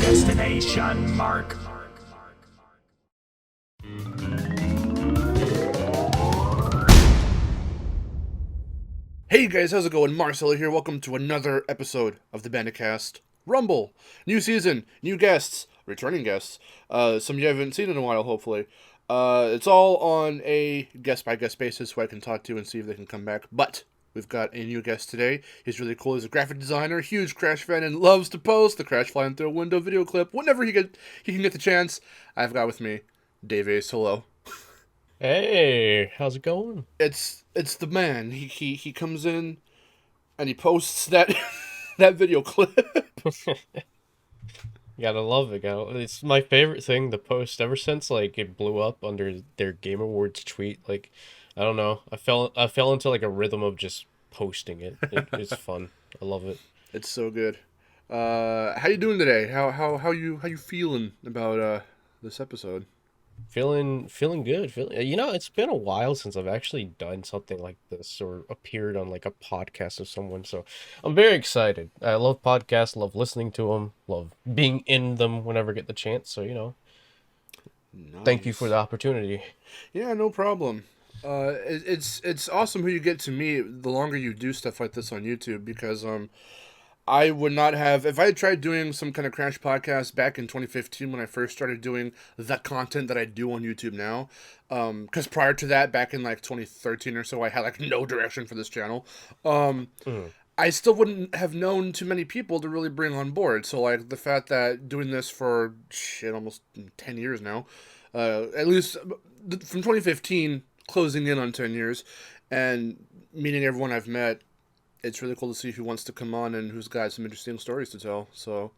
DestinationMarc. Hey guys, how's it going? Marcelo here. Welcome to another episode of the Bandicast. Rumble. New season, new guests, returning guests. Some you haven't seen in a while, hopefully. It's all on a guest-by-guest basis who I can talk to and see if they can come back. But we've got a new guest today. He's really cool. He's a graphic designer, huge Crash fan, and loves to post the Crash flying through a window video clip whenever he can get the chance. I've got with me DaveAce. Hello. Hey, how's it going? It's the man. He comes in and he posts that that video clip. Gotta love it. It's my favorite thing to post ever since like it blew up under their Game Awards tweet. Like, I don't know. I fell into like a rhythm of just posting it. It's fun. I love it. It's so good. How you doing today? How you feeling about this episode? Feeling good. It's been a while since I've actually done something like this or appeared on like a podcast of someone. So I'm very excited. I love podcasts, love listening to them, love being in them whenever I get the chance. So, Nice. thank you for the opportunity. Yeah, no problem. It's awesome who you get to meet the longer you do stuff like this on YouTube because I would not have, if I had tried doing some kind of Crash podcast back in 2015 when I first started doing the content that I do on YouTube now, because prior to that, back in like 2013 or so, I had like no direction for this channel. I still wouldn't have known too many people to really bring on board. So like the fact that doing this for almost 10 years now, at least from 2015, closing in on 10 years, and meeting everyone I've met, it's really cool to see who wants to come on and who's got some interesting stories to tell. So,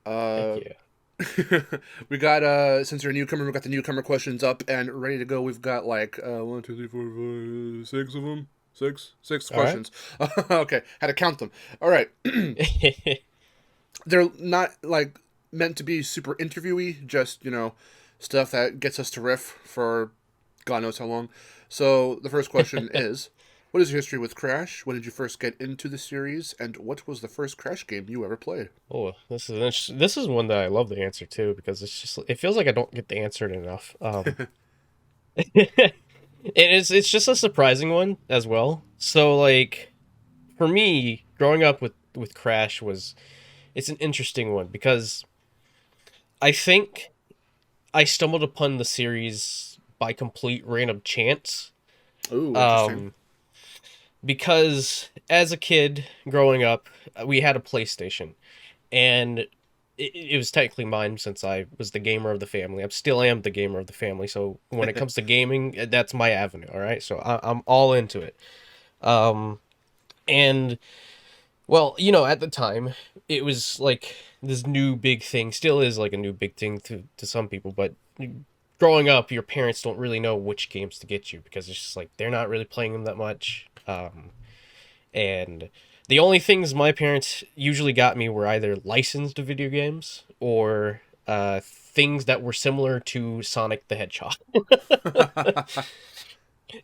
Heck yeah. We got, since you're a newcomer, we got the newcomer questions up and ready to go. We've got like, 1, 2, 3, 4, 5, 6 of them. Six All right. questions. Okay, had to count them. All right. They're not like meant to be super interviewy, just, stuff that gets us to riff for God knows how long. So the first question is, what is your history with Crash? When did you first get into the series? And what was the first Crash game you ever played? Oh, this is one that I love the answer to because it feels like I don't get the answer enough. It's just a surprising one as well. So like for me, growing up with Crash it's an interesting one because I think I stumbled upon the series by complete random chance. Ooh, interesting. Because as a kid growing up, we had a PlayStation, and it was technically mine since I was the gamer of the family. I still am the gamer of the family. So when it comes to gaming, that's my avenue. All right, so I'm all into it. And well, at the time, it was like this new big thing. Still is like a new big thing to some people, but growing up, your parents don't really know which games to get you because it's just like they're not really playing them that much. And the only things my parents usually got me were either licensed video games or things that were similar to Sonic the Hedgehog.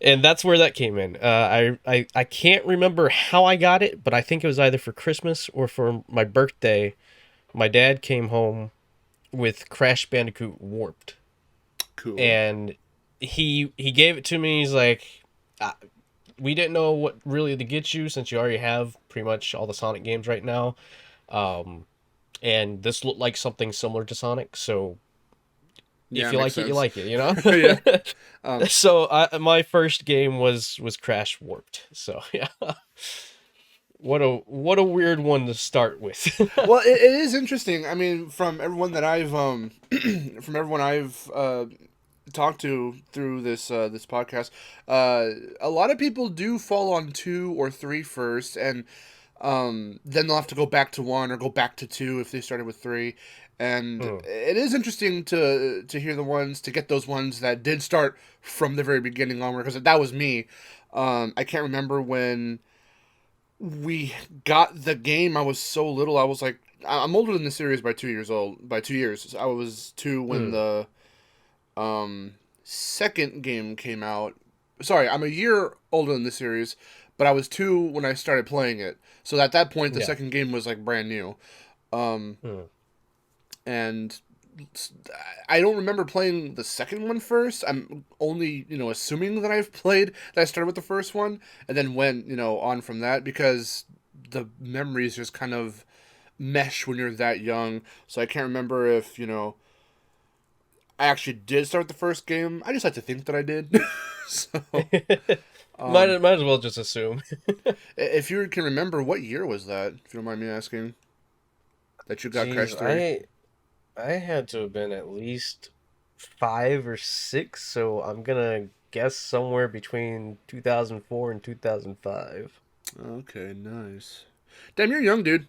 And that's where that came in. I can't remember how I got it, but I think it was either for Christmas or for my birthday. My dad came home with Crash Bandicoot Warped. Cool. And he gave it to me. He's like, we didn't know what really to get you since you already have pretty much all the Sonic games right now. And this looked like something similar to Sonic, so if you like it, you like it, Yeah. So my first game was Crash Warped. So yeah. What a weird one to start with. Well, it is interesting. I mean, from everyone that I've talked to through this podcast, a lot of people do fall on 2 or 3 first, and then they'll have to go back to 1 or go back to 2 if they started with 3. And it is interesting to hear to get those ones that did start from the very beginning onward, because that was me. I can't remember when we got the game. I was so little. I was like, I'm older than the series by 2 years old. By 2 years, I was 2 when the second game came out. Sorry, I'm a year older than the series, but I was 2 when I started playing it. So at that point, the second game was like brand new. and I don't remember playing the second one first. I'm only, assuming that I started with the first one and then went, on from that because the memories just kind of mesh when you're that young. So I can't remember if, I actually did start with the first game. I just like to think that I did. So, might as well just assume. if you can remember, what year was that, if you don't mind me asking, that you got Crash Jeez, 3? I had to have been at least 5 or 6, so I'm gonna guess somewhere between 2004 and 2005. Okay, nice. Damn, you're young, dude.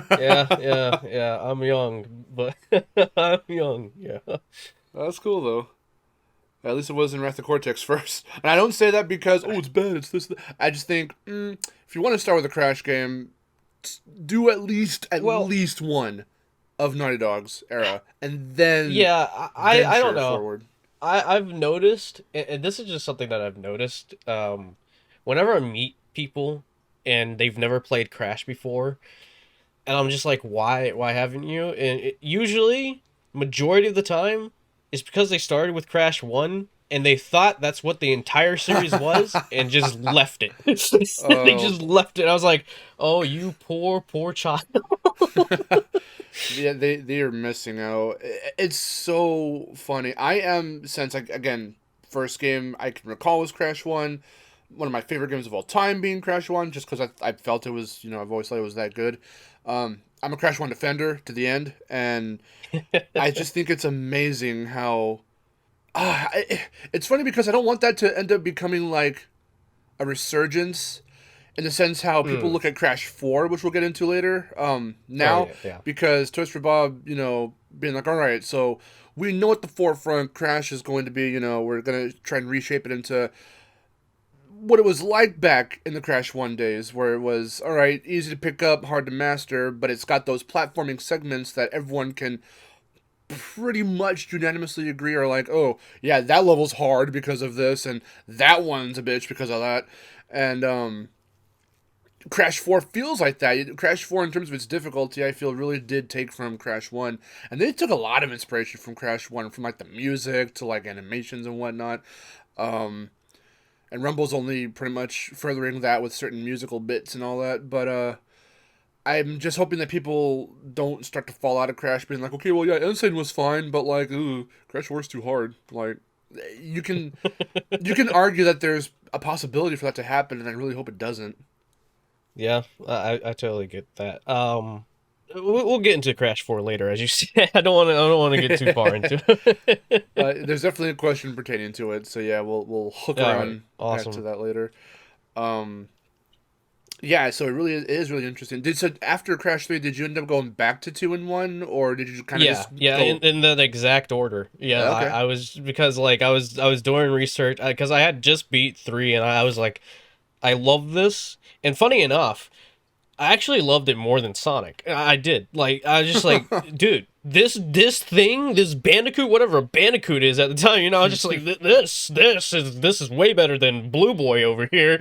Yeah. I'm young, but I'm young. Yeah. That's cool, though. At least it wasn't Wrath of Cortex first. And I don't say that because, oh, it's bad, it's this. I just think, if you want to start with a Crash game, do at Well, least one of Naughty Dog's era, and then yeah. I don't venture know. forward. I've noticed, and this is just something that I've noticed. Whenever I meet people and they've never played Crash before, and I'm just like, why haven't you? And usually, majority of the time, is because they started with Crash 1 and they thought that's what the entire series was and just left it. They Oh, just left it. I was like, oh, you poor child. yeah, they are missing out. It's so funny. I am since like again, first game I can recall was Crash 1. One of my favorite games of all time being Crash 1, just because I felt it was, I've always thought it was that good. I'm a Crash 1 defender to the end, and I just think it's amazing how. It's funny because I don't want that to end up becoming like a resurgence in the sense how people Mm. look at Crash 4, which we'll get into later, Oh now, yeah. because Toys for Bob, being like, all right, so we know at the forefront Crash is going to be, we're going to try and reshape it into what it was like back in the Crash 1 days, where it was, all right, easy to pick up, hard to master, but it's got those platforming segments that everyone can pretty much unanimously agree are like, oh, yeah, that level's hard because of this, and that one's a bitch because of that. And, Crash 4 feels like that. Crash 4, in terms of its difficulty, I feel really did take from Crash 1. And they took a lot of inspiration from Crash 1, from like the music to like animations and whatnot. Um, and Rumble's only pretty much furthering that with certain musical bits and all that. But I'm just hoping that people don't start to fall out of Crash being like, okay, well, yeah, Insane was fine, but like, ooh, Crash 4's too hard. Like, you can you can argue that there's a possibility for that to happen, and I really hope it doesn't. Yeah, I totally get that. We'll get into Crash 4 later, as you said. I don't want to get too far into it. There's definitely a question pertaining to it, so yeah, we'll hook All right, around back to awesome. that later. Um, yeah, so it is really interesting. So after Crash 3, did you end up going back to 2 and 1, or did you kind of Yeah, just yeah, go? in that exact order. Yeah, Okay. I was because like I was doing research because I had just beat 3 and I was like, I love this. And funny enough, I actually loved it more than Sonic. I did. Like I was just like, dude, this thing, this Bandicoot, whatever a Bandicoot is at the time, I was just like, this is way better than Blue Boy over here.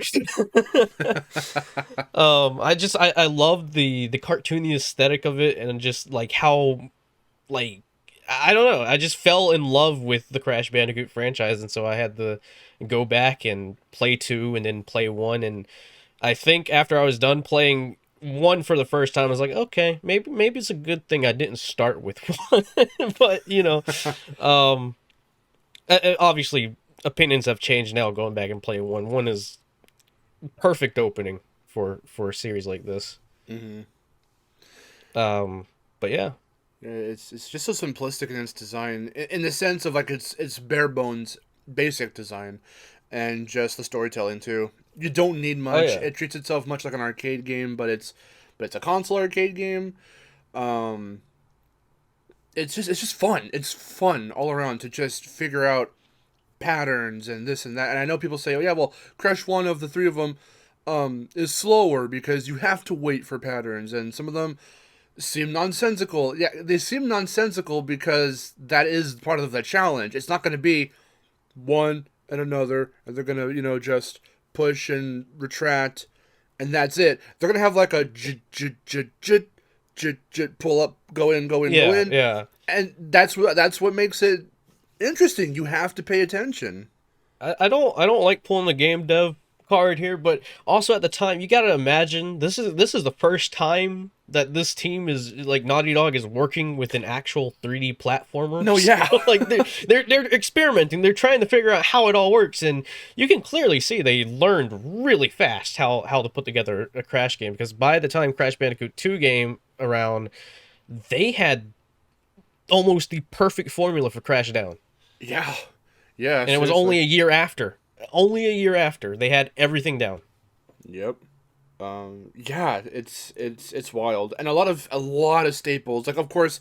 I love the cartoony aesthetic of it and just like how like I don't know. I just fell in love with the Crash Bandicoot franchise, and so I had to go back and play 2 and then play 1. And I think after I was done playing 1 for the first time, I was like, okay, maybe it's a good thing I didn't start with 1. But um, obviously opinions have changed now. Going back and playing 1, 1 is perfect opening for a series like this. hmm Um, but yeah, Yeah, it's just so simplistic in its design, in the sense of like it's bare bones basic design, and just the storytelling too. You don't need oh much. yeah. It treats itself much like an arcade game, but it's a console arcade game. Um, it's just fun. It's fun all around to just figure out patterns and this and that. And I know people say, oh yeah, well, Crash 1 of the three of them is slower because you have to wait for patterns, and some of them seem nonsensical. Yeah, they seem nonsensical because that is part of the challenge. It's not going to be one and another, and they're going to, just push and retract, and that's it. They're going to have like a j j j j pull up, go in, go in, go Yeah, in, yeah. and that's what makes it interesting. You have to pay attention. I don't like pulling the game dev card here, but also at the time you gotta imagine this is the first time that this team is like Naughty Dog is working with an actual 3D platformer. No, yeah. So, like they're experimenting, they're trying to figure out how it all works, and you can clearly see they learned really fast how to put together a Crash game, because by the time Crash Bandicoot 2 game around, they had almost the perfect formula for Crash Down. Yeah, yeah, And it was seriously. only a year after. Only a year after they had everything down. Yep. Yeah, it's wild, and a lot of staples. Like, of course,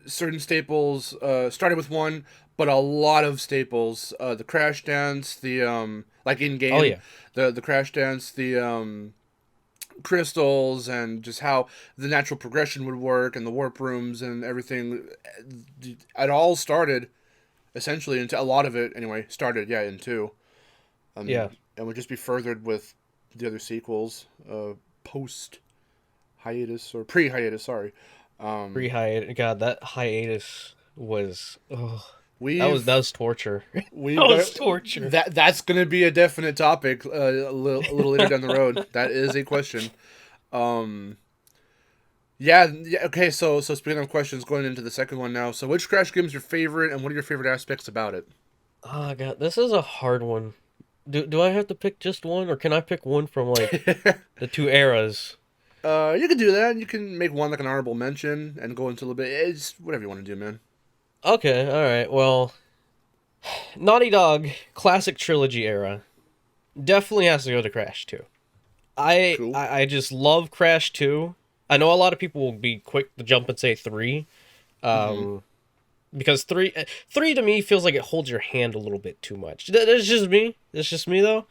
certain staples started with one, but a lot of staples. The crash dance, the like in Oh game, yeah, the crash dance, the crystals, and just how the natural progression would work, and the warp rooms and everything. It all started essentially into a lot of it anyway. Started, yeah, in two. yeah. And would just be furthered with the other sequels, post hiatus or pre hiatus. Sorry, Pre hiatus. God, that hiatus was. Oh, we've that was torture. That we've got was torture. that's going to be a definite topic a little later down the road. That is a question. Um, yeah, yeah. Okay, so speaking of questions, going into the second one now. So, which Crash game is your favorite, and what are your favorite aspects about it? Oh God, this is a hard one. Do I have to pick just one, or can I pick one from like the two eras? You can do that. You can make one like an honorable mention and go into a little bit. It's whatever you want to do, man. Okay, all right. Well, Naughty Dog classic trilogy era definitely has to go to Crash 2. I Cool. I, I just love Crash 2. I know a lot of people will be quick to jump and say 3. Mm-hmm. Um, because three to me feels like it holds your hand a little bit too much. That's just me. That's just me though.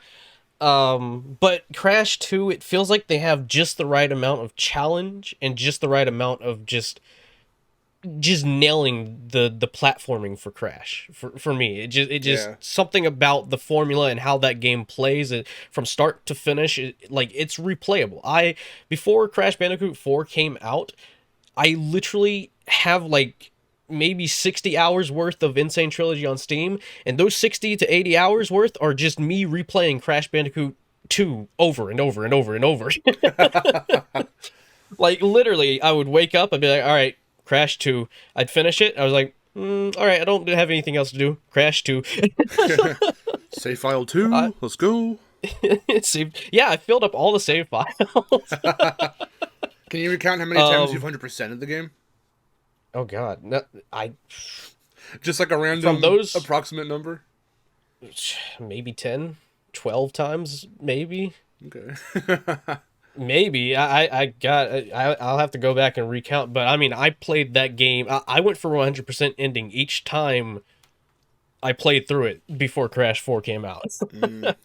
But Crash 2, it feels like they have just the right amount of challenge and just the right amount of just nailing the platforming for Crash. For me, it just Yeah. something about the formula and how that game plays it from start to finish. Like it's replayable. I Before Crash Bandicoot 4 came out, I literally have like maybe 60 hours worth of Insane Trilogy on Steam, and those 60 to 80 hours worth are just me replaying Crash Bandicoot 2 over and over and over and over. Like literally, I would wake up and be like, "All right, Crash 2." I'd finish it. I was like, "All right, I don't have anything else to do. Crash 2." Save file I, 2. Let's go. yeah, I filled up all the save files. Can you recount how many times you've um, 100%ed the game? oh God, no, I Just like a from random those approximate number? maybe 10, 12 times, maybe. Okay. Maybe I'll have to go back and recount, but I mean I played that game. I went for 100% ending each time I played through it before Crash 4 came out. Mm.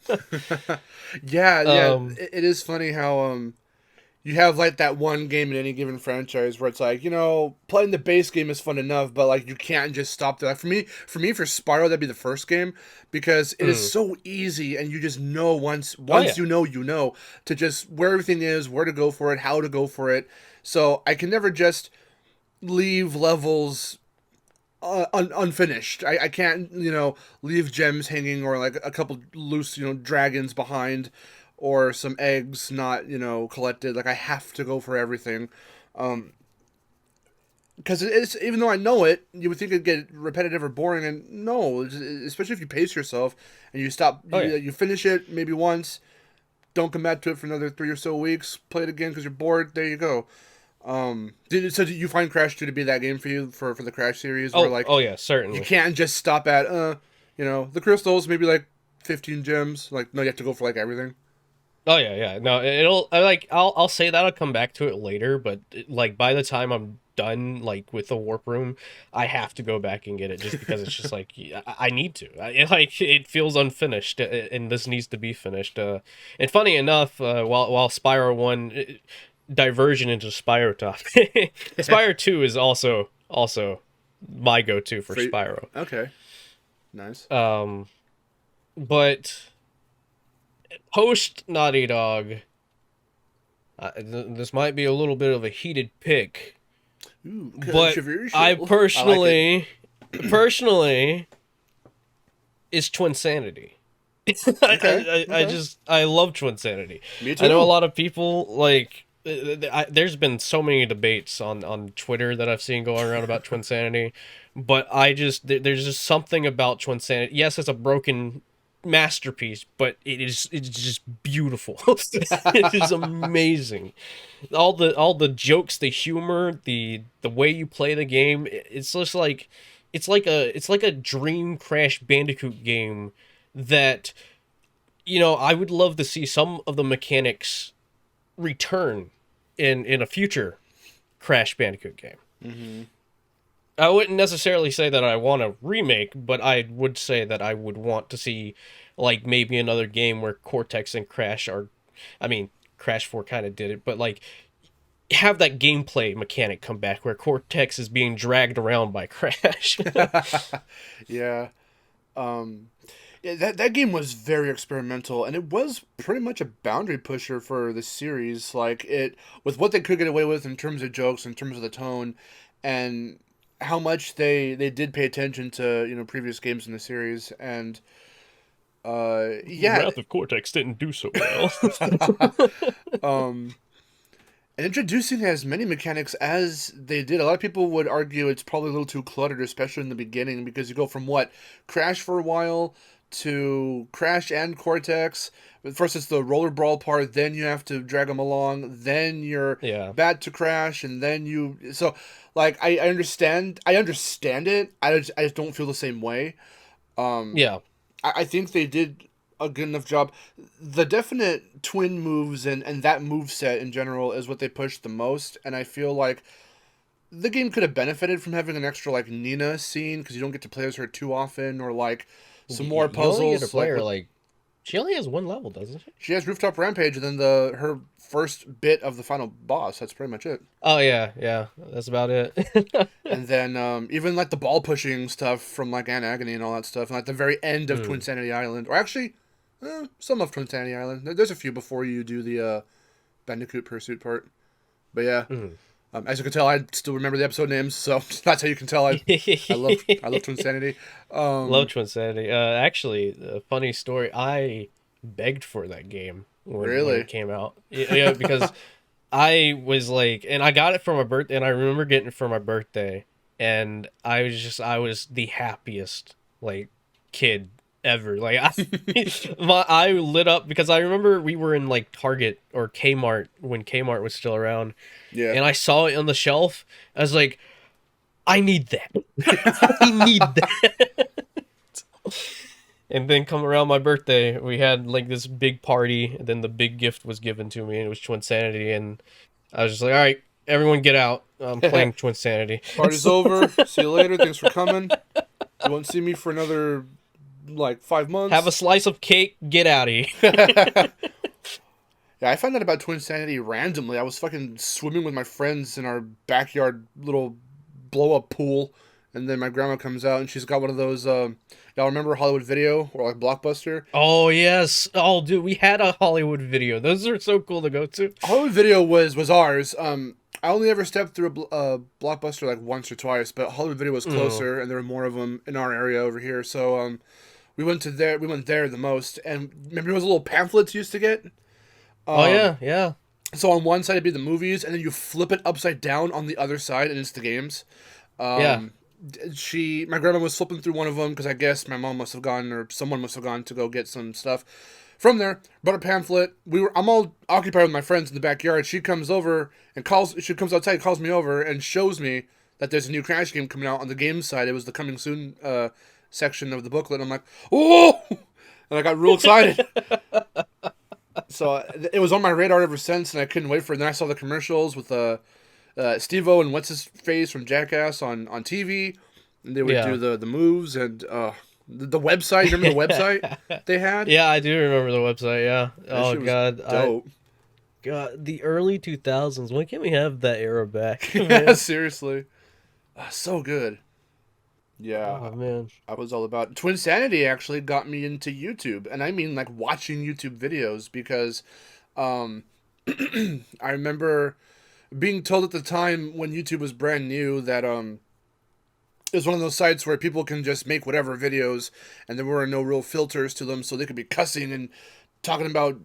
Yeah, yeah. um, It is funny how you have like that one game in any given franchise where it's like, playing the base game is fun enough, but like you can't just stop there. Like for Spyro, that'd be the first game because it is mm. so easy, and you just know once Oh once yeah, you know to just where everything is, where to go for it, how to go for it. So I can never just leave levels unfinished. I can't, leave gems hanging or like a couple loose, dragons behind or some eggs not, collected. Like I have to go for everything. Because it's even though I know it, you would think it'd get repetitive or boring, and no, especially if you pace yourself and you stop, oh yeah. you finish it maybe once, don't come back to it for another 3 or so weeks, play it again because you're bored. There you go. Did you find Crash 2 to be that game for you for the Crash series where like Oh yeah, you certainly. can't just stop at the crystals, maybe like 15 gems, like no, you have to go for like everything. Oh yeah, yeah. No, I'll say that I'll come back to it later, but like by the time I'm done like with the warp room, I have to go back and get it just because it's just like I need to. Like it feels unfinished, and this needs to be finished. And funny enough, while Spyro 1 diversion into Spyro topic, Spyro 2 is also my go-to for For Spyro. okay, nice. Um, but post Naughty Dog, This might be a little bit of a heated pick, Ooh, but I controversial. I like it. personally, is Twinsanity. Okay, okay. I love Twinsanity. Me I know a too. lot of people like. There's been so many debates on Twitter that I've seen going around about Twinsanity, but there's just something about Twinsanity. Yes, it's a broken masterpiece, but it's just beautiful. It is amazing. All the jokes, the humor, the way you play the game, it's just like it's like a dream Crash Bandicoot game that I would love to see some of the mechanics return in a future Crash Bandicoot game. Hmm. I wouldn't necessarily say that I want a remake, but I would say that I would want to see like maybe another game where Cortex and Crash are, I mean, Crash 4 kind of did it, but like have that gameplay mechanic come back where Cortex is being dragged around by Crash. Yeah. Um, yeah, that game was very experimental, and it was pretty much a boundary pusher for the series. Like it, with what they could get away with in terms of jokes, in terms of the tone, and how much they did pay attention to previous games in the series, and yeah, Wrath of Cortex didn't do so well. um, and introducing as many mechanics as they did. A lot of people would argue it's probably a little too cluttered, especially in the beginning, because you go from what Crash for a while to Crash and Cortex. First, it's the roller brawl part. Then you have to drag them along. Then you're Yeah. back to Crash, and then you. So, like, I understand. I understand it. I just don't feel the same way. Um, Yeah. I think they did a good enough job. The definite twin moves and that move set in general is what they pushed the most, and I feel like the game could have benefited from having an extra like Nina scene because you don't get to play as her too often, or like some more You only get to puzzles play like her with like she only has one level, doesn't she? she has Rooftop Rampage and then the her first bit of the final boss. That's pretty much it. Oh yeah, yeah, that's about it. And then even like the ball pushing stuff from like Ant Agony and all that stuff, and like the very end of Hmm. Twin Sanity Island, or actually some of Twin Sanity Island. There's a few before you do the Bandicoot Pursuit part. But yeah, Hmm. as you can tell, I still remember the episode names, so that's how you can tell I love Twin Sanity. Love Um, Twinsanity. Actually, a funny story. I begged for that game when it really, came out. Yeah, because I was like, and I got it for my birthday, and I remember getting it for my birthday, and I was the happiest like kid ever. Like I lit up because I remember we were in like Target or Kmart when Kmart was still around, yeah. and I saw it on the shelf. I was like, I need that. I need that. And then come around my birthday, we had like this big party, and then the big gift was given to me, and it was Twinsanity, and I was just like, all right, everyone get out. I'm playing Twinsanity. Party's over. See you later. Thanks for coming. You won't see me for another like 5 months. Have a slice of cake, get out of here. Yeah, I found out about Twin Sanity randomly. I was fucking swimming with my friends in our backyard little blow up pool, and then my grandma comes out and she's got one of those. Y'all remember Hollywood Video or like Blockbuster? Oh, yes. Oh, dude, we had a Hollywood video. Those are so cool to go to. Hollywood Video was ours. I only ever stepped through a Blockbuster like once or twice, but Hollywood Video was Mm. closer, and there were more of them in our area over here. So we went to there. We went there the most, and remember those little pamphlets you used to get. Oh, Um, yeah, yeah. so on one side it'd be the movies, and then you flip it upside down on the other side, and it's the games. Yeah. Um, my grandma was flipping through one of them because I guess my mom must have gone or someone must have gone to go get some stuff from there. Brought a pamphlet. I'm all occupied with my friends in the backyard. She comes over and calls. She comes outside, calls me over, and shows me that there's a new Crash game coming out on the games side. It was the coming soon section of the booklet. I'm like, oh, and I got real excited. So it was on my radar ever since, and I couldn't wait for it. And then I saw the commercials with Steve-O and what's his face from Jackass on TV, and they would do Yeah. the moves and the website. Remember the website they had? Yeah, I do remember the website, yeah. That Oh, shit was God. dope. God, the early 2000s. When can we have that era back, Yeah, man? seriously, so good. Oh, Yeah, man. I was all about Twin Sanity. Actually, got me into YouTube, and I mean like watching YouTube videos because um, I remember being told at the time when YouTube was brand new that it was one of those sites where people can just make whatever videos and there were no real filters to them, so they could be cussing and talking about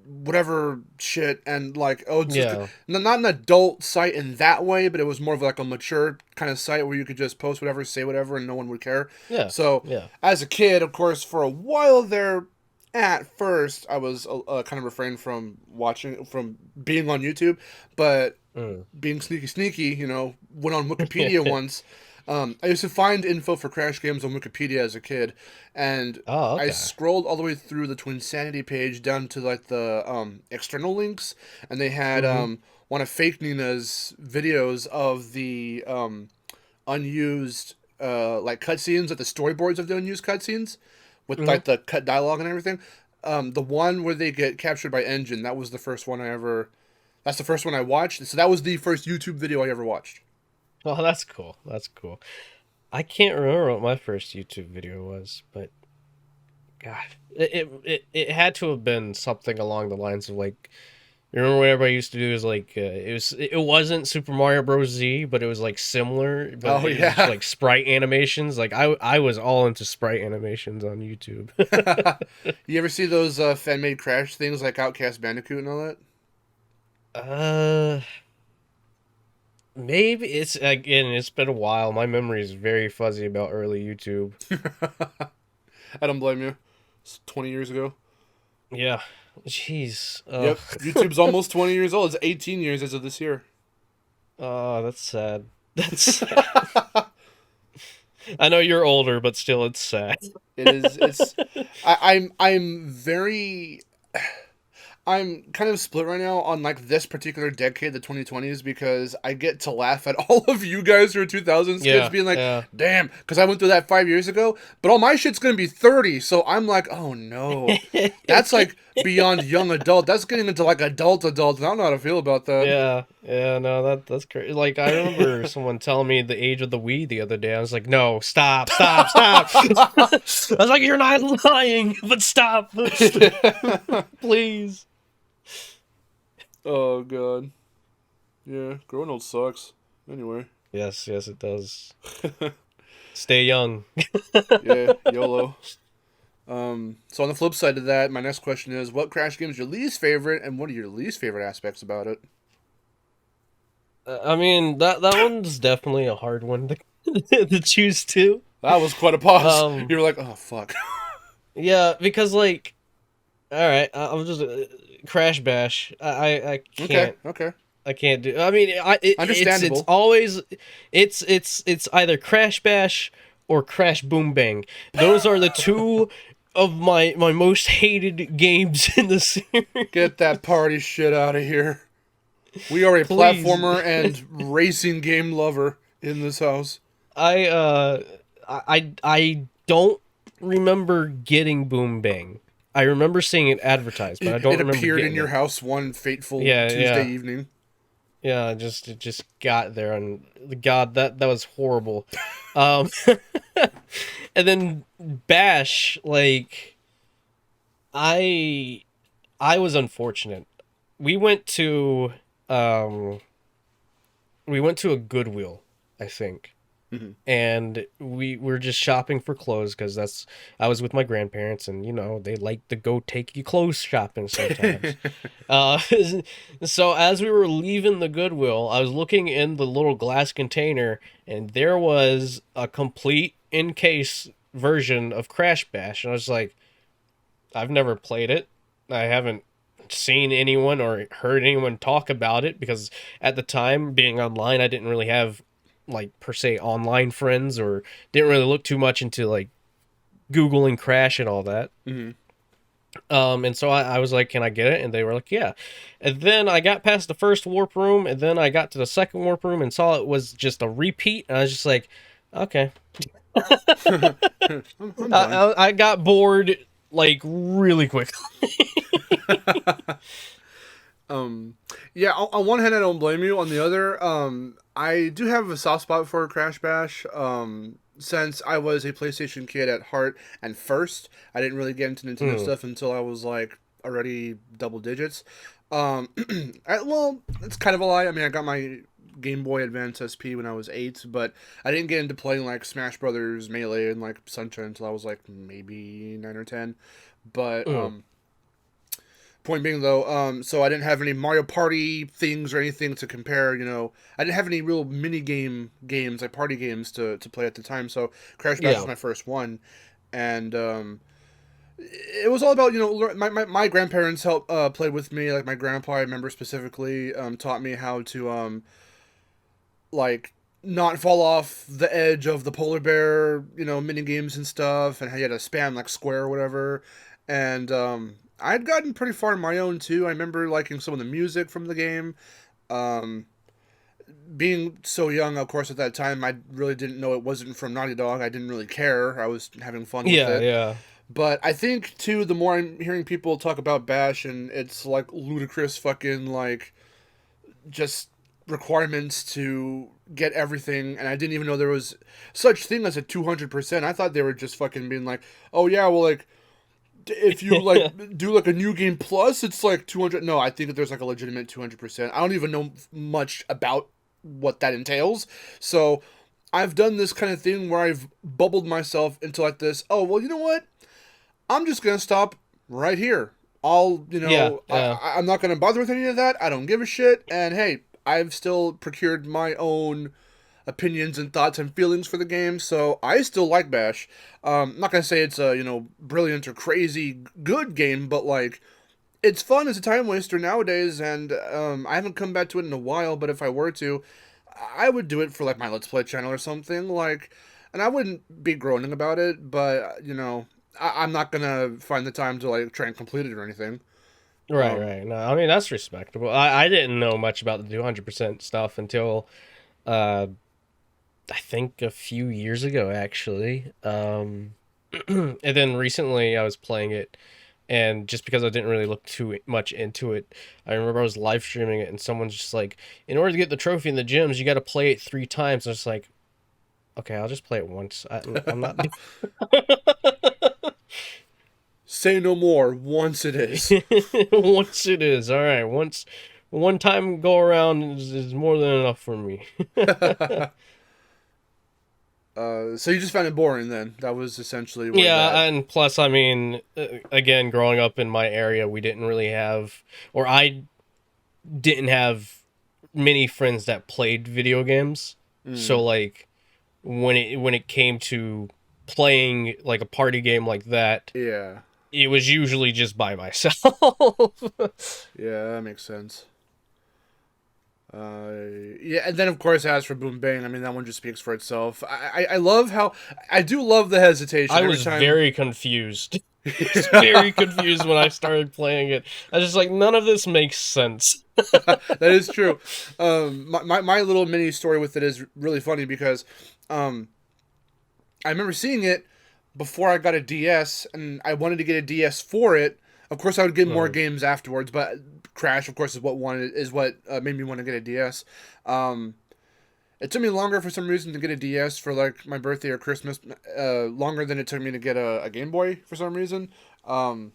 whatever shit, and like, oh, it's just Yeah. not an adult site in that way, but it was more of like a mature kind of site where you could just post whatever, say whatever, and no one would care. Yeah. So Yeah. as a kid, of course, for a while there, at first I was kind of refrained from being on YouTube, but Mm. being sneaky, went on Wikipedia once. I used to find info for Crash games on Wikipedia as a kid, and Oh, I okay. scrolled all the way through the Twinsanity page down to like the external links, and they had Mm-hmm. one of Fake Nina's videos of the unused like cutscenes, like the storyboards of the unused cutscenes, with Mm-hmm. like the cut dialogue and everything. The one where they get captured by Engine, that was the first one I ever. That's the first one I watched. So that was the first YouTube video I ever watched. Oh, that's cool. That's cool. I can't remember what my first YouTube video was, but God, it had to have been something along the lines of like, you remember what everybody used to do is like it wasn't Super Mario Bros. Z, but it was like similar, but Oh it was yeah. like sprite animations. Like I was all into sprite animations on YouTube. You ever see those fan made Crash things like Outcast Bandicoot and all uh, maybe it's again. It's been a while. My memory is very fuzzy about early YouTube. that? I don't blame you. It's 20 years ago. Yeah, jeez. Yep. YouTube's almost 20 years old. It's 18 years as of this year. Oh, that's sad. That's sad. I know you're older, but still, it's sad. It is. It's. I'm very. I'm kind of split right now on like this particular decade, the 2020s, because I get to laugh at all of you guys who are 2000s kids Yeah, being like, yeah. damn, because I went through that 5 years ago, but all my shit's gonna be 30, so I'm like, oh no. That's like beyond young adult. That's getting into like adult, and I don't know how to feel about that. Yeah, yeah, no, that's crazy. Like I remember someone telling me the age of the Wii the other day. I was like, no, stop, stop, stop. I was like, you're not lying, but stop, please. Oh god. Yeah, growing old sucks. Anyway. Yes, yes, it does. Stay young. Yeah, YOLO. So on the flip side of that, my next question is, what Crash game is your least favorite, and what are your least favorite aspects about it? I mean, that one's definitely a hard one to choose too. That was quite a pause. Um, You were like, oh fuck. yeah, because like, all right, I'm just Crash Bash. I Okay, can't. okay. I can't do. I mean, it's Understandable. always it's either Crash Bash or Crash Boom Bang. Those are the two of my most hated games in the series. Get that party shit out of here. We are a Please, platformer and racing game lover in this house. I don't remember getting Boom Bang. I remember seeing it advertised, but I It don't remember appeared in getting your it. house one fateful Yeah, Tuesday yeah. evening. Yeah, it just got there, and God, that was horrible. Um, and then Bash, like I I was unfortunate. We went to um we went to a Goodwill, I think, Mhm. and we were just shopping for clothes because that's I was with my grandparents, and they like to go take you clothes shopping sometimes. Uh, so as we were leaving the Goodwill, I was looking in the little glass container, and there was a complete in case version of Crash Bash, and I was like, I've never played it. I haven't seen anyone or heard anyone talk about it because at the time, being online, I didn't really have like per se online friends or didn't really look too much into like Googling Crash and all that. Mhm. And so I was like, "Can I get it?" And they were like, "Yeah." And then I got past the first warp room, and then I got to the second warp room and saw it was just a repeat. And I was just like, "Okay." I'm done. I got bored like really quick. Um, yeah, on one hand, I don't blame you. On the other, I do have a soft spot for Crash Bash. Since I was a PlayStation kid at heart and first, I didn't really get into Nintendo Hmm. stuff until I was like already double digits. Well, it's kind of a lie. I mean, I got my Game Boy Advance SP when I was 8, but I didn't get into playing like Smash Brothers, Melee, and like Sunshine until I was like maybe 9 or 10. But Mm. point being though, so I didn't have any Mario Party things or anything to compare. I didn't have any real mini games like party games to play at the time. So Crash Bash was Yeah. my first one, and it was all about my grandparents helped play with me. Like my grandpa, I remember specifically, taught me how to like not fall off the edge of the polar bear, mini games and stuff, and how you had to spam like square or whatever. And I'd gotten pretty far on my own too. I remember liking some of the music from the game. Um, Being so young, of course, at that time, I really didn't know it wasn't from Naughty Dog. I didn't really care. I was having fun with Yeah, it. yeah. But I think too, the more I'm hearing people talk about Bash and it's like ludicrous fucking like just requirements to get everything, and I didn't even know there was such thing as a 200%. I thought they were just fucking being like, oh yeah, well like if you like do like a new game plus, it's like 200. No, I think that there's like a legitimate 200%. I don't even know much about what that entails, so I've done this kind of thing where I've bubbled myself into like this. Oh well, you know what? I'm just gonna stop right here. Yeah, yeah. I'm not gonna bother with any of that. I don't give a shit. And hey, I've still procured my own opinions and thoughts and feelings for the game, so I still like Bash. I'm not gonna say it's a brilliant or crazy good game, but like it's fun as a time waster nowadays, and I haven't come back to it in a while. But if I were to, I would do it for like my Let's Play channel or something like, and I wouldn't be groaning about it, but I'm not gonna find the time to like try and complete it or anything. Right, Um, right. No, I mean that's respectable. I didn't know much about the 200% stuff until uh I think a few years ago actually. And then recently I was playing it, and just because I didn't really look too much into it, I remember I was live streaming it and someone's just like, in order to get the trophy in the gyms, you got to play it 3 times. I was like, okay, I'll just play it once. I'm not. Say no more. Once it is. Once it is, all right. One time go around is more than enough for me. So you just found it boring then? That was essentially where Yeah, that. and plus, I mean, again, growing up in my area, we didn't really have, or I didn't have many friends that played video games. So Mm, like when it came to playing like a party game like that, yeah. it was usually just by myself. Yeah, that makes sense. Yeah, and then of course, as for Boom Bang, I mean that one just speaks for itself. I love how I do love the hesitation I every was time. very confused. I was very confused when I started playing it. I was just like, none of this makes sense. That is true. My little mini story with it is really funny because um, I remember seeing it before I got a DS, and I wanted to get a DS for it. Of course, I would get more Mhm. games afterwards, but Crash, of course, is what made me want to get a DS. Um, it took me longer for some reason to get a DS for like my birthday or Christmas, longer than it took me to get a Game Boy for some reason. Um,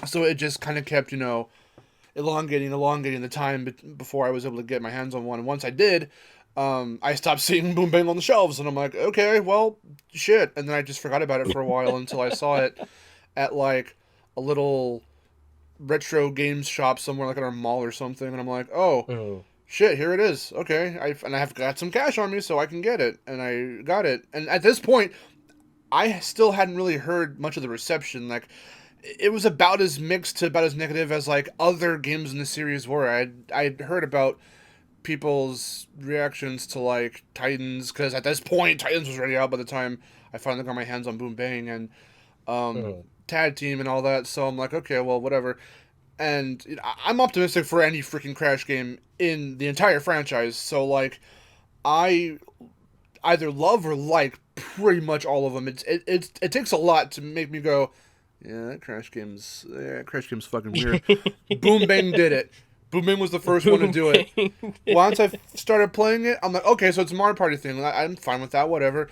so it just kind of kept, elongating the time before I was able to get my hands on one. And once I did, I stopped seeing Boom Bang on the shelves, and I'm like, okay, well, shit. And then I just forgot about it for a while until I saw it at like a little retro games shop somewhere, like at our mall or something, and I'm like, oh, Mhm. shit, here it is. Okay, I have got some cash on me, so I can get it, and I got it. And at this point, I still hadn't really heard much of the reception. Like, it was about as mixed to about as negative as like other games in the series were. I'd heard about people's reactions to like Titans, because at this point Titans was already out by the time I finally got my hands on Boom Bang and Mhm. Tag Team and all that. So I'm like, okay, well, whatever. And I'm optimistic for any freaking Crash game in the entire franchise. So like, I either love or like pretty much all of them. It takes a lot to make me go, yeah, Crash game's fucking weird. Boom Bang did it. Boom Bang was the first one to Boom do it. bang. Once I started playing it, I'm like, okay, so it's a Mario Party thing. I'm fine with that, whatever.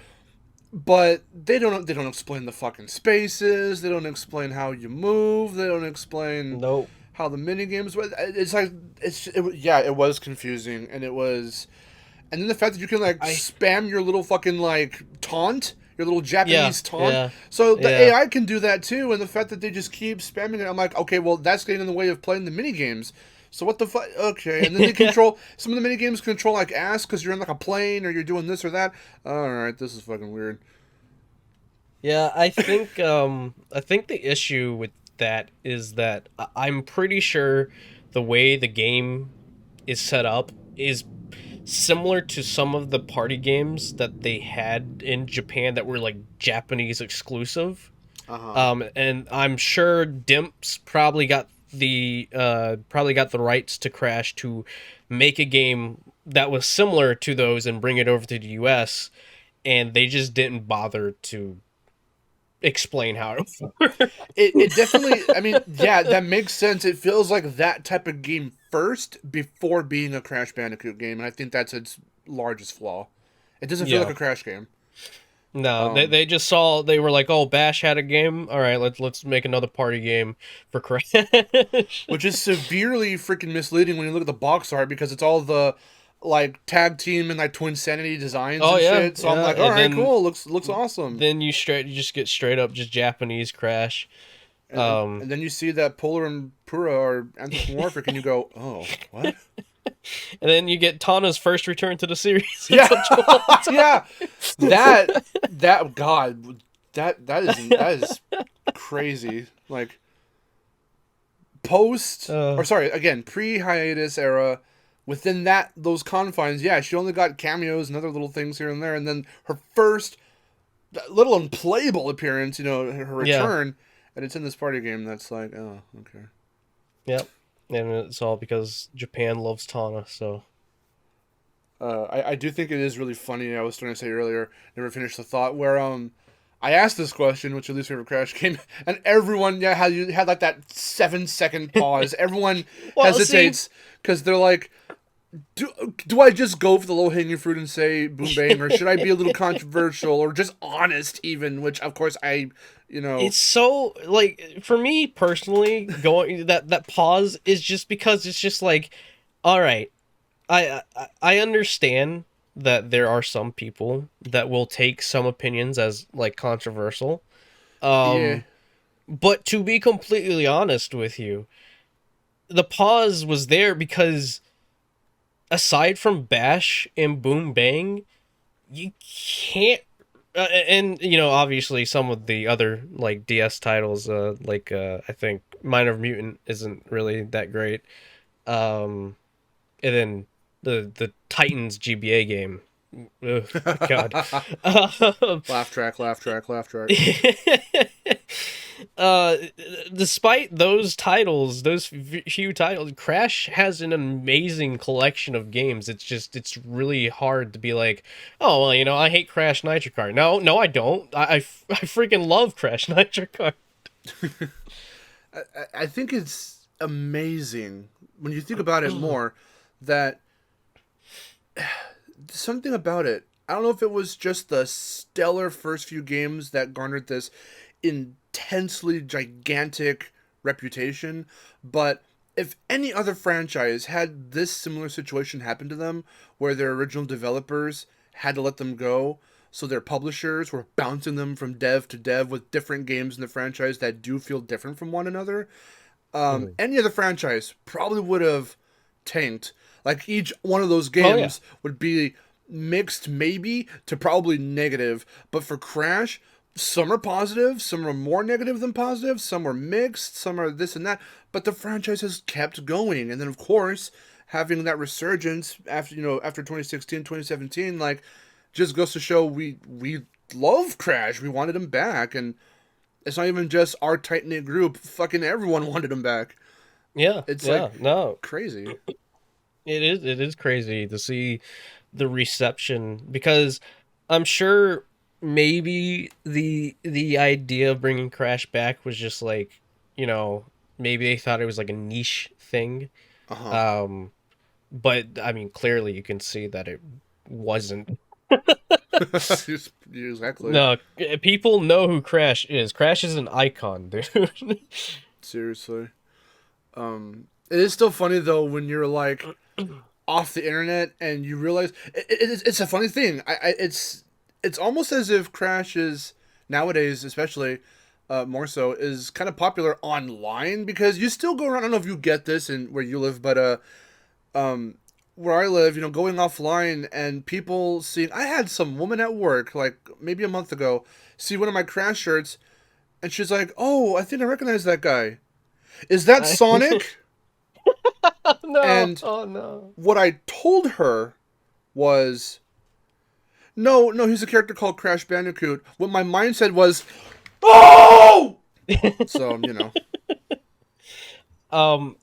But they don't explain the fucking spaces. They don't explain how you move. They don't explain Nope. how the mini games was. It's like yeah, it was confusing, and it was, and then the fact that you can like I spam your little fucking like taunt, your little yeah Japanese taunt. yeah So the yeah AI can do that too, and the fact that they just keep spamming it, I'm like, okay, well that's getting in the way of playing the mini games. So what the fuck? Okay, and then they control some of the mini games control like ass because you're in like a plane or you're doing this or that. All right, this is fucking weird. yeah. I think the issue with that is that I'm pretty sure the way the game is set up is similar to some of the party games that they had in Japan that were like Japanese exclusive. Uh huh. And I'm sure Dimps probably got the rights to Crash to make a game that was similar to those and bring it over to the US, and they just didn't bother to explain how it worked. It definitely. I mean, yeah, that makes sense. It feels like that type of game first before being a Crash Bandicoot game, and I think that's its largest flaw. It doesn't feel like Yeah. a Crash game. No, Um, they just saw they were like, oh, Bash had a game. All right, let's make another party game for Crash. which is severely freaking misleading when you look at the box art because it's all the like tag team and like Twin Sanity designs Oh and yeah, shit. So I'm yeah, like, all and right, cool, looks awesome. then you just get straight up just Japanese Crash. And then you see that Polar and Pura are anthropomorphic, and you go, oh, what? And then you get Tana's first return to the series. Yeah, yeah. That God, that is crazy. Like post or sorry, again pre hiatus era. Within those confines, yeah, she only got cameos and other little things here and there, and then her first little unplayable appearance, her Yeah, return, and it's in this party game. That's like, oh, okay. yep. And it's all because Japan loves Tana. So I do think it is really funny. I was trying to say earlier, never finished the thought where I asked this question, which your least favorite Crash game, and everyone, yeah, how you had like that 7 second pause. Everyone well, hesitates because they're like, do I just go for the low hanging fruit and say boom bang, or should I be a little controversial or just honest even? Which of course it's so like for me personally, going that pause is just because it's just like, all right, I understand that there are some people that will take some opinions as like controversial. yeah. Um, but to be completely honest with you, the pause was there because aside from Bash and Boom Bang, you can't. And obviously some of the other like DS titles, I think Minor Mutant isn't really that great. And then the Titans GBA game. Ugh, God. Laugh track, laugh track, laugh track. uh, Despite those titles, those few titles, Crash has an amazing collection of games. It's really hard to be like, oh well, I hate Crash Nitro Kart. No, I don't. I freaking love Crash Nitro Kart. I think it's amazing when you think about it more that something about it. I don't know if it was just the stellar first few games that garnered this intensely gigantic reputation, but if any other franchise had this similar situation happen to them where their original developers had to let them go, so their publishers were bouncing them from dev to dev with different games in the franchise that do feel different from one another, Mhm. any other franchise probably would have tanked. Like each one of those Oh yeah, games would be mixed maybe to probably negative. But for Crash, some are positive, some are more negative than positive, some are mixed, some are this and that. But the franchise has kept going. And then of course, having that resurgence after 2016, 2017, like just goes to show we love Crash. We wanted him back, and it's not even just our tight knit group. Fucking everyone wanted him back. yeah, It's like yeah. No, crazy. it is crazy to see the reception because I'm sure maybe the idea of bringing Crash back was just like, maybe they thought it was like a niche thing. Uh huh. Um, but I mean, clearly you can see that it wasn't. Exactly. No, people know who Crash is. Crash is an icon, dude. Seriously. It is still funny though when you're like off the internet and you realize it's a funny thing. It's almost as if Crash is nowadays, especially more so, is kind of popular online because you still go around. I don't know if you get this and where you live, but where I live, going offline and people seeing. I had some woman at work like maybe a month ago see one of my Crash shirts, and she's like, "Oh, I think I recognize that guy. Is that Sonic?" No. And Oh no. what I told her was, no, he's a character called Crash Bandicoot. What my mind said was, oh! So,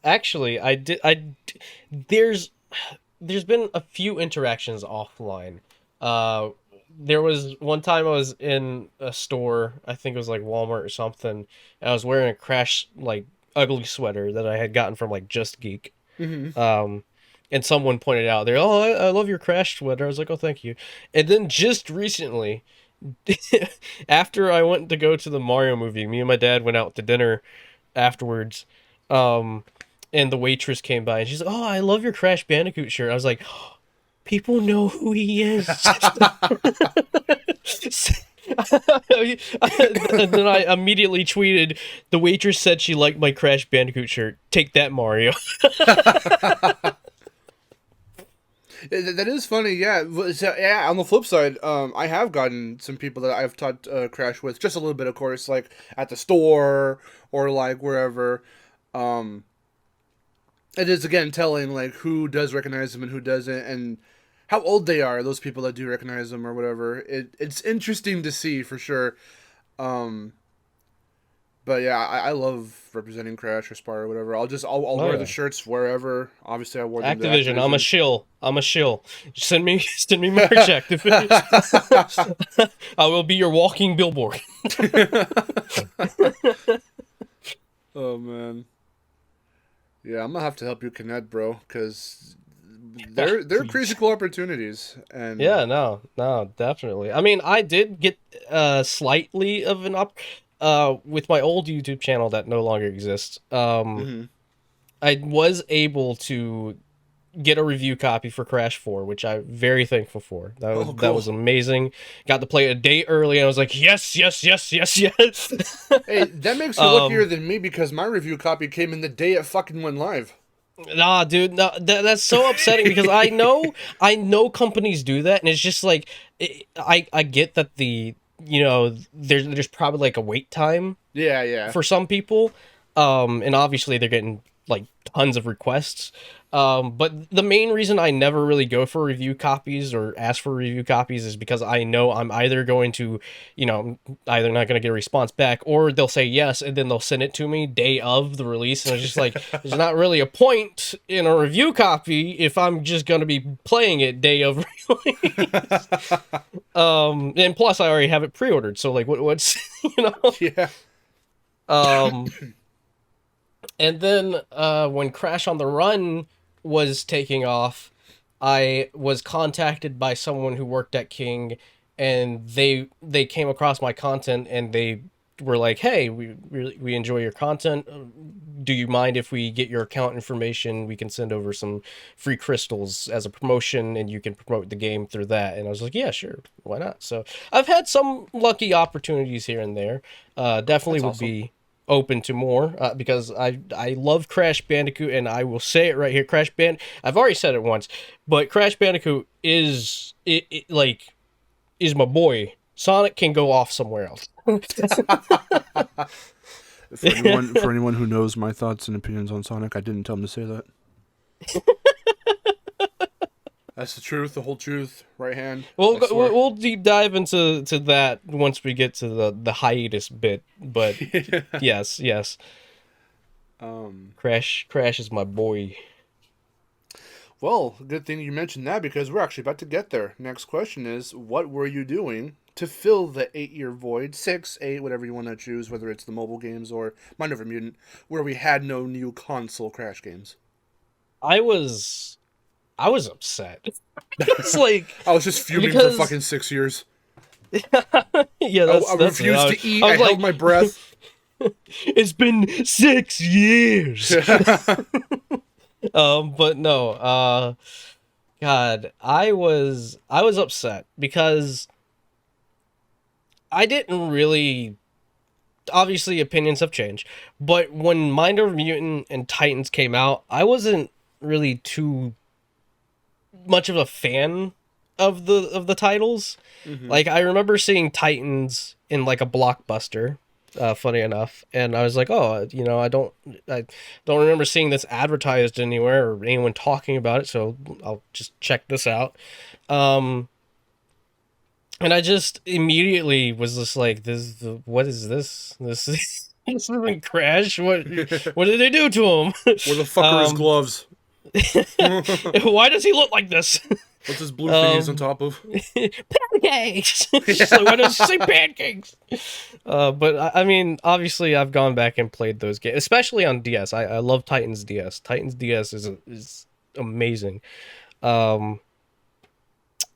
Actually, there's been a few interactions offline. There was one time I was in a store, I think it was like Walmart or something, and I was wearing a Crash, like, ugly sweater that I had gotten from, like, Just Geek. Mm-hmm. And someone pointed out, I love your Crash sweater. I was like, oh, thank you. And then just recently, after I went to go to the Mario movie, me and my dad went out to dinner afterwards, and the waitress came by and she's like, "Oh, I love your Crash Bandicoot shirt." I was like, oh, "People know who he is." And then I immediately tweeted, "The waitress said she liked my Crash Bandicoot shirt. Take that, Mario." That is funny, yeah. So, yeah, on the flip side, I have gotten some people that I've taught Crash with, just a little bit, of course, like at the store or like wherever. Um, it is again telling like who does recognize them and who doesn't, and how old they are. Those people that do recognize them or whatever. It's interesting to see for sure. Um, but yeah, I love representing Crash or Spire or whatever. I'll Oh wear yeah. the shirts wherever. Obviously, I wore them to Activision, I'm a Activision. shill. I'm a shill. Send me merch, Activision. I will be your walking billboard. Oh man, yeah, I'm gonna have to help you connect, bro, because they're crazy Please. cool opportunities, and Yeah, no, definitely. I mean, I did get slightly of an up with my old YouTube channel that no longer exists. mhm. I was able to get a review copy for Crash 4, which I'm very thankful for. Oh That cool. was amazing. Got to play it a day early, and I was like, yes, yes, yes, yes, yes. Hey, that makes you luckier um, than me because my review copy came in the day it fucking went live. nah, dude, no, that's so upsetting because I know companies do that, and it's just like, I get that there's probably like a wait time Yeah, yeah. for some people, and obviously they're getting like tons of requests, but the main reason I never really go for review copies or ask for review copies is because I know I'm either going to, either not going to get a response back, or they'll say yes and then they'll send it to me day of the release, and it's just like there's not really a point in a review copy if I'm just going to be playing it day of release. And plus I already have it pre-ordered, so like what's you know Yeah. um And then when Crash on the Run was taking off, I was contacted by someone who worked at King, and they came across my content and they were like, "Hey, we enjoy your content. Do you mind if we get your account information? We can send over some free crystals as a promotion, and you can promote the game through that." And I was like, "Yeah, sure, why not?" So I've had some lucky opportunities here and there. Definitely That's would awesome. be open to more because I love Crash Bandicoot, and I will say it right here, I've already said it once, but Crash Bandicoot is my boy. Sonic can go off somewhere else. For anyone who knows my thoughts and opinions on Sonic, I didn't tell him to say that. That's the truth, the whole truth, right hand. I swear. We'll deep dive into that once we get to the hiatus bit. But yes, um. Crash is my boy. Well, good thing you mentioned that because we're actually about to get there. Next question is, what were you doing to fill the 8-year void, 6, 8, whatever you want to choose, whether it's the mobile games or Mind Over Mutant, where we had no new console Crash games? I was I was upset. It's like I was just fuming for because fucking 6 years. yeah, I that's it. refused to eat. I I was held like, my breath. It's been 6 years. But no, God, I was upset because I didn't really. Obviously, opinions have changed, but when Mind Over Mutant and Titans came out, I wasn't really too much of a fan of the titles. Hmm. Like I remember seeing Titans in like a Blockbuster, funny enough, and I was like, oh, I don't remember seeing this advertised anywhere or anyone talking about it, so I'll just check this out. Um, and I just immediately was just like, what is this? This is this isn't Crash. What did they do to him? Where the fuck are his um, gloves? why does he look like this? What's this blue thing he's on Um, top of? pancakes. She's like, why does she say pancakes? But I mean, obviously, I've gone back and played those games, especially on DS. I love Titans DS. Titans DS is amazing. Um,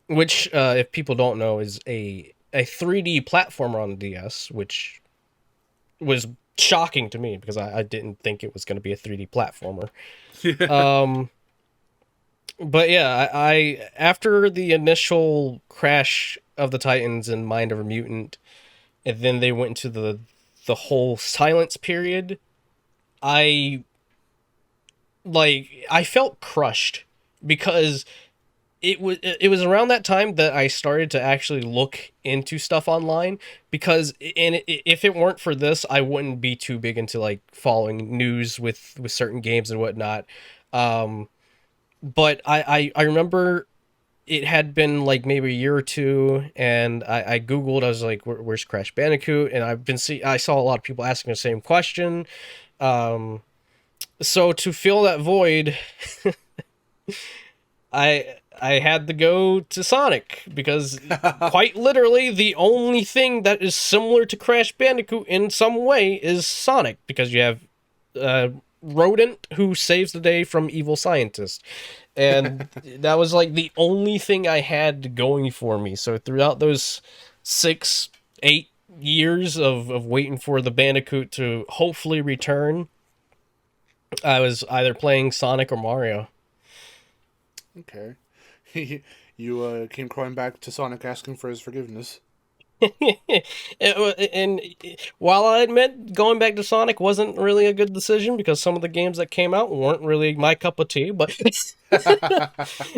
which, if people don't know, is a 3D platformer on the DS, which was shocking to me because I didn't think it was going to be a 3D platformer. Yeah. Um, but yeah, I after the initial crash of the Titans and Mind Over Mutant, and then they went into the whole silence period. I I felt crushed because it was around that time that I started to actually look into stuff online because if it weren't for this, I wouldn't be too big into like following news with certain games and whatnot. Um, but I remember it had been like maybe a year or two, and I googled. I was like, "Where's Crash Bandicoot?" And I saw a lot of people asking the same question. Um, so to fill that void, I had to go to Sonic because quite literally the only thing that is similar to Crash Bandicoot in some way is Sonic because you have uh, Rodent who saves the day from evil scientists. And that was like the only thing I had going for me. So throughout those 6, 8 years of waiting for the Bandicoot to hopefully return, I was either playing Sonic or Mario. Okay. You came crawling back to Sonic asking for his forgiveness. And while I admit going back to Sonic wasn't really a good decision because some of the games that came out weren't really my cup of tea, but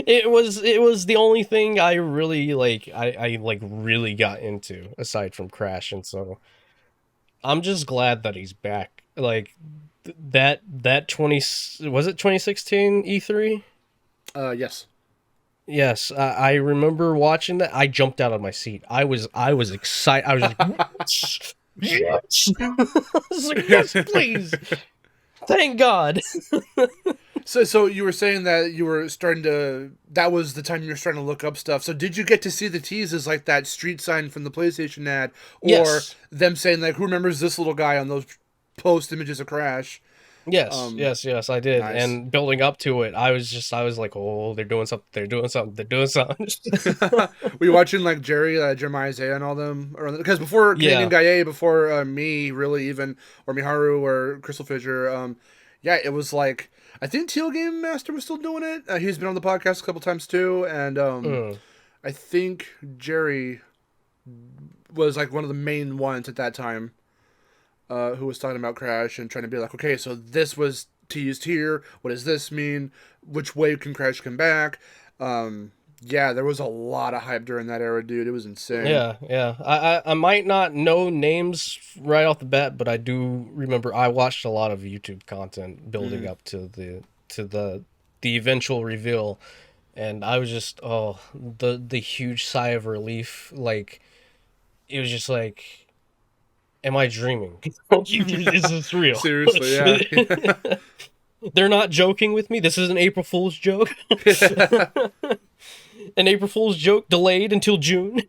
it was the only thing I really I like really got into aside from Crash, and so I'm just glad that he's back. Like that 20 was it 2016 E3? Yes. Yes, I remember watching that. I jumped out of my seat. I was excited. I was like, yes, I was like, yes, please, thank God. So you were saying that you were starting to. That was the time you were starting to look up stuff. So did you get to see the teases like that street sign from the PlayStation ad, or Yes, them saying like, "Who remembers this little guy on those post images of Crash?" yes, Um, yes, yes. I did, nice. and building up to it, I was like, oh, they're doing something. They're doing something. They're doing something. Were you watching like Jeremiah Zaya and all them? Because before Canadian Yeah. Gaye, before me, really even, or Miharu or Crystal Fissure, yeah, it was like I think Teal Game Master was still doing it. He's been on the podcast a couple times too, and Mm. I think Jerry was like one of the main ones at that time, who was talking about Crash and trying to be like, okay, so this was teased here. What does this mean? Which way can Crash come back? Yeah, there was a lot of hype during that era, dude. It was insane. Yeah, yeah. I might not know names right off the bat, but I do remember I watched a lot of YouTube content building Mm. up to the eventual reveal, and I was just the huge sigh of relief. Like it was just like, am I dreaming? Is this real? Seriously, yeah. They're not joking with me. This is an April Fool's joke. An April Fool's joke delayed until June.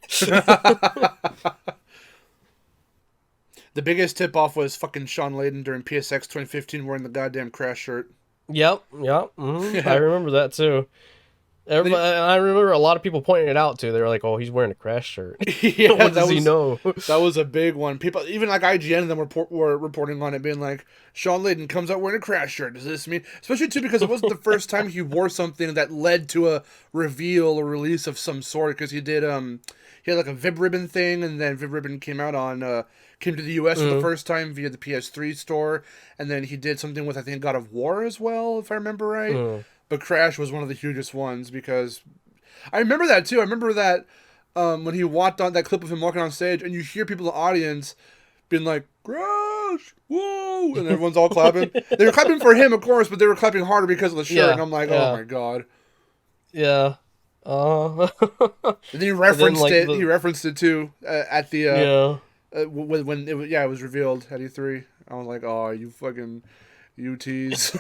The biggest tip off was fucking Sean Layden during PSX 2015 wearing the goddamn Crash shirt. Yep, yep. I remember that too. Everybody, I remember a lot of people pointing it out too. They were like, "Oh, he's wearing a Crash shirt. Yeah, What does he know?" that was a big one. People, even like IGN, and them were reporting on it, being like, Sean Layden comes out wearing a Crash shirt. Does this mean? Especially too because it wasn't the first time he wore something that led to a reveal or release of some sort. Because he had like a Vib Ribbon thing, and then Vib Ribbon came to the US for the first time via the PS3 store, and then he did something with I think God of War as well, if I remember right. But Crash was one of the hugest ones because I remember that too. I remember that when he walked on that clip of him walking on stage, and you hear people in the audience being like, "Crash, whoa!" and everyone's all clapping. They were clapping for him, of course, but they were clapping harder because of the shirt. And I'm like, "Oh my god!" Yeah. And then he referenced it. He referenced it too at the when it was revealed at E3. I was like, "Oh, you fucking you tease."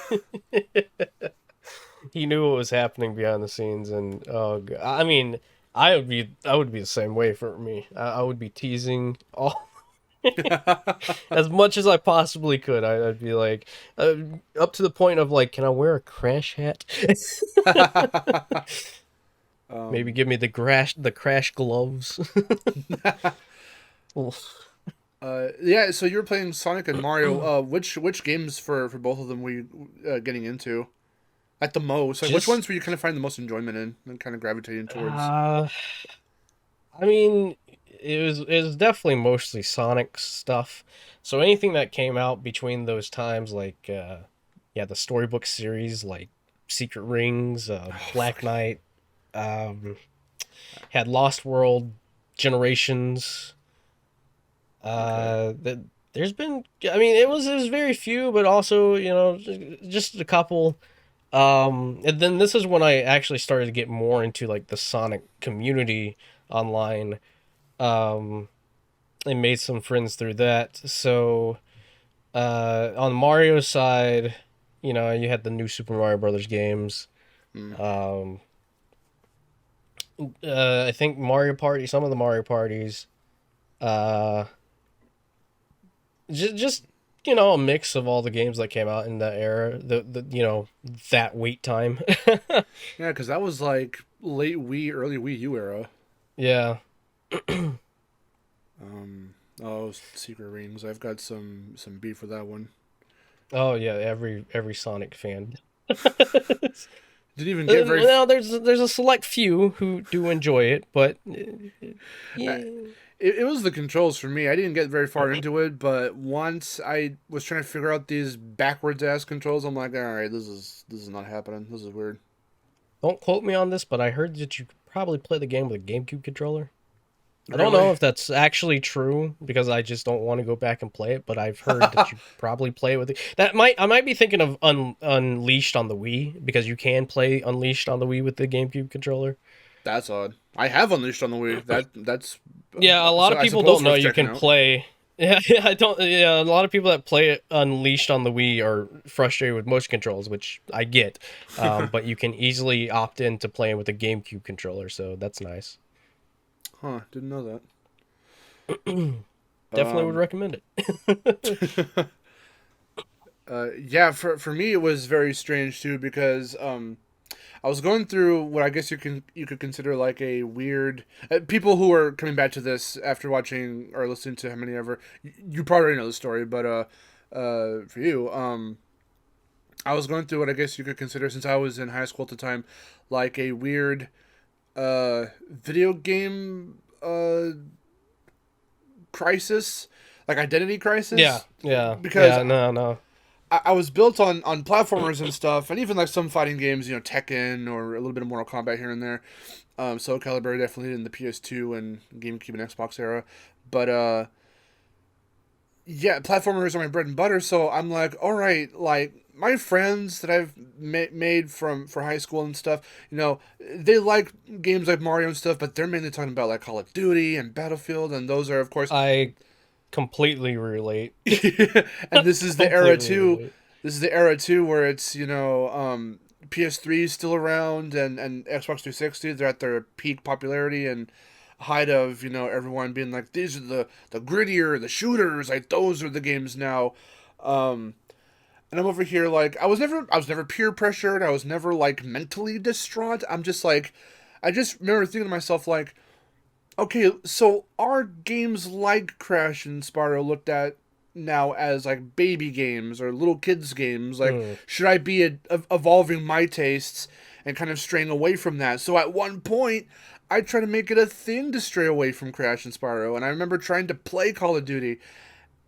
He knew what was happening behind the scenes, and I mean, I would be the same way for me. I would be teasing all as much as I possibly could. I'd be like, up to the point of like, can I wear a Crash hat? Maybe give me the crash gloves. Yeah. So you were playing Sonic and Mario. Which games for both of them were you getting into? At the most, like which ones were you kind of finding the most enjoyment in and kind of gravitating towards? I mean, it was definitely mostly Sonic stuff. So anything that came out between those times, like the storybook series, like Secret Rings, Black Knight, had Lost World, Generations. There's been, I mean, it was very few, but also just a couple. And then this is when I actually started to get more into like the Sonic community online, and made some friends through that. So, on Mario's side, you had the new Super Mario Brothers games. I think Mario Party, some of the Mario parties, uh, just a mix of all the games that came out in that era, that wait time. Yeah, because that was like late Wii, early Wii U era. Yeah. Oh, Secret Rings. I've got some beef with that one. Oh yeah, every Sonic fan. Didn't even get very. Now there's a select few who do enjoy it, but yeah. It was the controls for me. I didn't get very far into it, but once I was trying to figure out these backwards ass controls, I'm like, all right, this is not happening. This is weird. Don't quote me on this, but I heard that you could probably play the game with a GameCube controller. Really? I don't know if that's actually true because I just don't want to go back and play it, but I've heard that you probably play it with it. I might be thinking of Unleashed on the Wii because you can play Unleashed on the Wii with the GameCube controller. That's odd. I have Unleashed on the Wii. That's yeah. A lot of people don't know you can play. Yeah, I don't. Yeah, a lot of people that play it Unleashed on the Wii are frustrated with motion controls, which I get. But you can easily opt in to playing with a GameCube controller, so that's nice. Huh? Didn't know that. Definitely would recommend it. Yeah, for me it was very strange too because I was going through what I guess you could consider like a weird people who are coming back to this after watching or listening to how many ever you probably already know the story, but for you I was going through what I guess you could consider since I was in high school at the time like a weird video game crisis, like identity crisis. Yeah. Because no. I was built on platformers and stuff, and even like some fighting games, Tekken or a little bit of Mortal Kombat here and there. Soul Calibur definitely in the PS2 and GameCube and Xbox era, but yeah, platformers are my bread and butter. So I'm like, all right, like my friends that I've made for high school and stuff, they like games like Mario and stuff, but they're mainly talking about like Call of Duty and Battlefield, and those are of course I completely relate. And this is the era too. Relate. This is the era too where it's PS3 is still around and Xbox 360. They're at their peak popularity and height of everyone being like these are the grittier the shooters, like those are the games now. And I'm over here like I was never peer pressured. I was never like mentally distraught. I'm just like, I just remember thinking to myself like, okay, so are games like Crash and Spyro looked at now as like baby games or little kids games? Like, Mm. should I be evolving my tastes and kind of straying away from that? So at one point, I tried to make it a thing to stray away from Crash and Spyro, and I remember trying to play Call of Duty,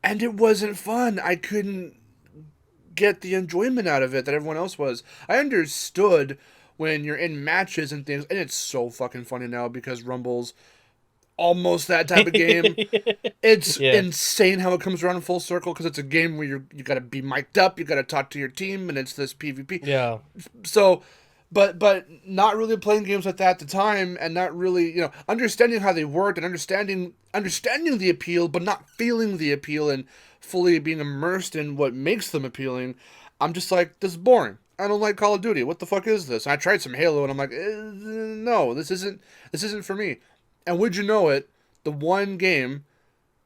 and it wasn't fun. I couldn't get the enjoyment out of it that everyone else was. I understood when you're in matches and things, and it's so fucking funny now because Rumble's almost that type of game. It's Yeah. insane how it comes around in full circle because it's a game where you gotta be mic'd up, you gotta talk to your team, and it's this PvP. Yeah. So, but not really playing games like that at the time, and not really understanding how they worked and understanding the appeal, but not feeling the appeal and fully being immersed in what makes them appealing. I'm just like, this is boring. I don't like Call of Duty. What the fuck is this? And I tried some Halo, and I'm like, no, this isn't for me. And would you know it, the one game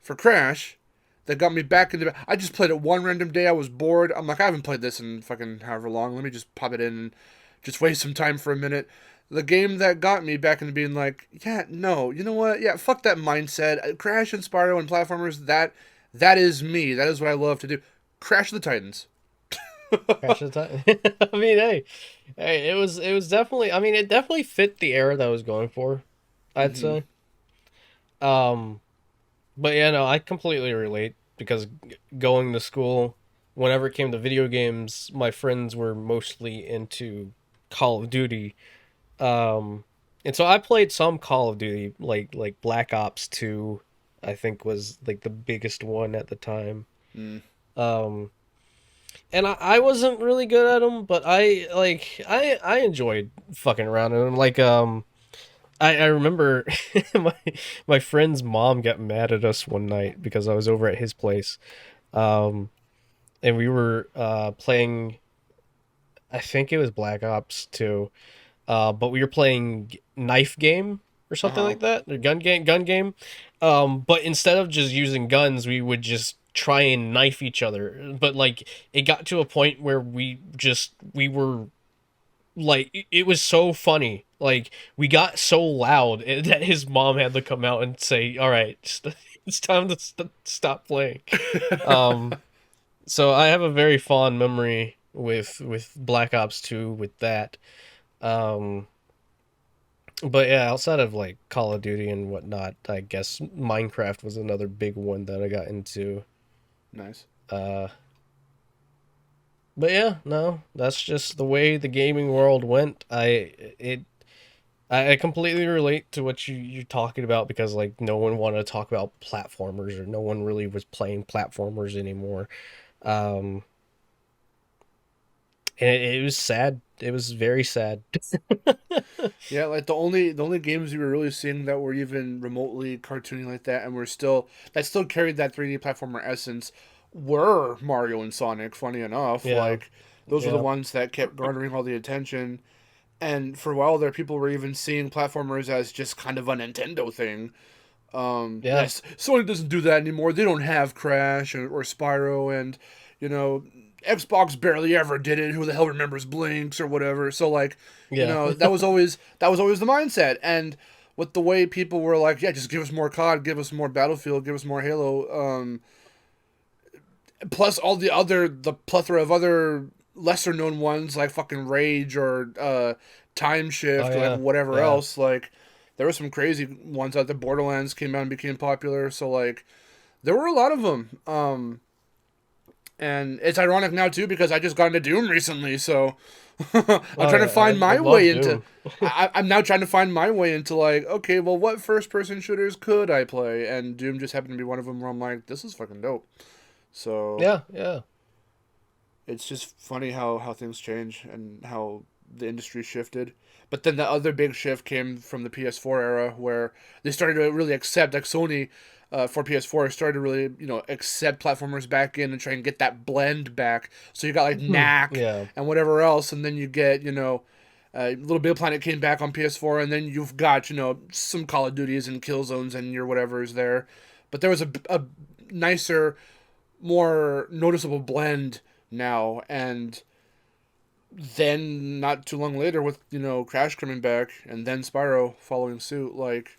for Crash that got me back into. I just played it one random day. I was bored. I'm like, I haven't played this in fucking however long. Let me just pop it in and just waste some time for a minute. The game that got me back into being like, yeah, no, you know what? Yeah, fuck that mindset. Crash and Spyro and platformers. That is me. That is what I love to do. Crash the Titans. Crash of the Time. I mean, hey, it was definitely. I mean, it definitely fit the era that I was going for. I'd Mm-hmm. say. Um, but yeah, no, I completely relate because going to school, whenever it came to video games, my friends were mostly into Call of Duty. Um, and so I played some Call of Duty, like Black Ops 2, I think was like the biggest one at the time. Mm. Um, and I wasn't really good at them, but I enjoyed fucking around in them. I remember my my friend's mom got mad at us one night because I was over at his place, um, and we were playing. I think it was Black Ops 2, but we were playing knife game or Uh something huh. like that, or gun game. But instead of just using guns, we would just try and knife each other. But like it got to a point where we were like it was so funny. Like we got so loud that his mom had to come out and say, "All right, it's time to stop playing." Um, so I have a very fond memory with Black Ops 2 with that. Um, but yeah, outside of like Call of Duty and whatnot, I guess Minecraft was another big one that I got into. Nice. Uh, but yeah, no, that's just the way the gaming world went. I completely relate to what you're talking about because like no one wanted to talk about platformers or no one really was playing platformers anymore. Um, and it was sad. It was very sad. Yeah, like the only games we were really seeing that were even remotely cartoony like that, and still carried that 3D platformer essence, were Mario and Sonic. Funny enough, Yeah, like those were the yeah, ones that kept garnering all the attention. And for a while there, people were even seeing platformers as just kind of a Nintendo thing. yeah, Yes, Sony doesn't do that anymore. They don't have Crash or Spyro, and you know, Xbox barely ever did it. Who the hell remembers Blinks or whatever? So like, yeah, that was always the mindset. And with the way people were like, yeah, just give us more COD, give us more Battlefield, give us more Halo. Plus all the plethora of other lesser known ones like fucking Rage or Time oh Shift or like yeah, whatever yeah, else. Like there were some crazy ones out there. Borderlands came out and became popular. So like there were a lot of them. And it's ironic now too because I just got into Doom recently. So I'm oh trying to yeah. I find my love way into. Doom. I'm now trying to find my way into like, okay, well, what first person shooters could I play? And Doom just happened to be one of them where I'm like, this is fucking dope. So Yeah, yeah, it's just funny how things change and how the industry shifted. But then the other big shift came from the PS4 era where they started to really accept, like Sony for PS4 started to really, accept platformers back in and try and get that blend back. So you got like Knack yeah, and whatever else, and then you get, Little Big Planet came back on PS4, and then you've got, some Call of Duties and Killzones and your whatever's there. But there was a nicer, more noticeable blend now, and then not too long later with Crash coming back and then Spyro following suit, like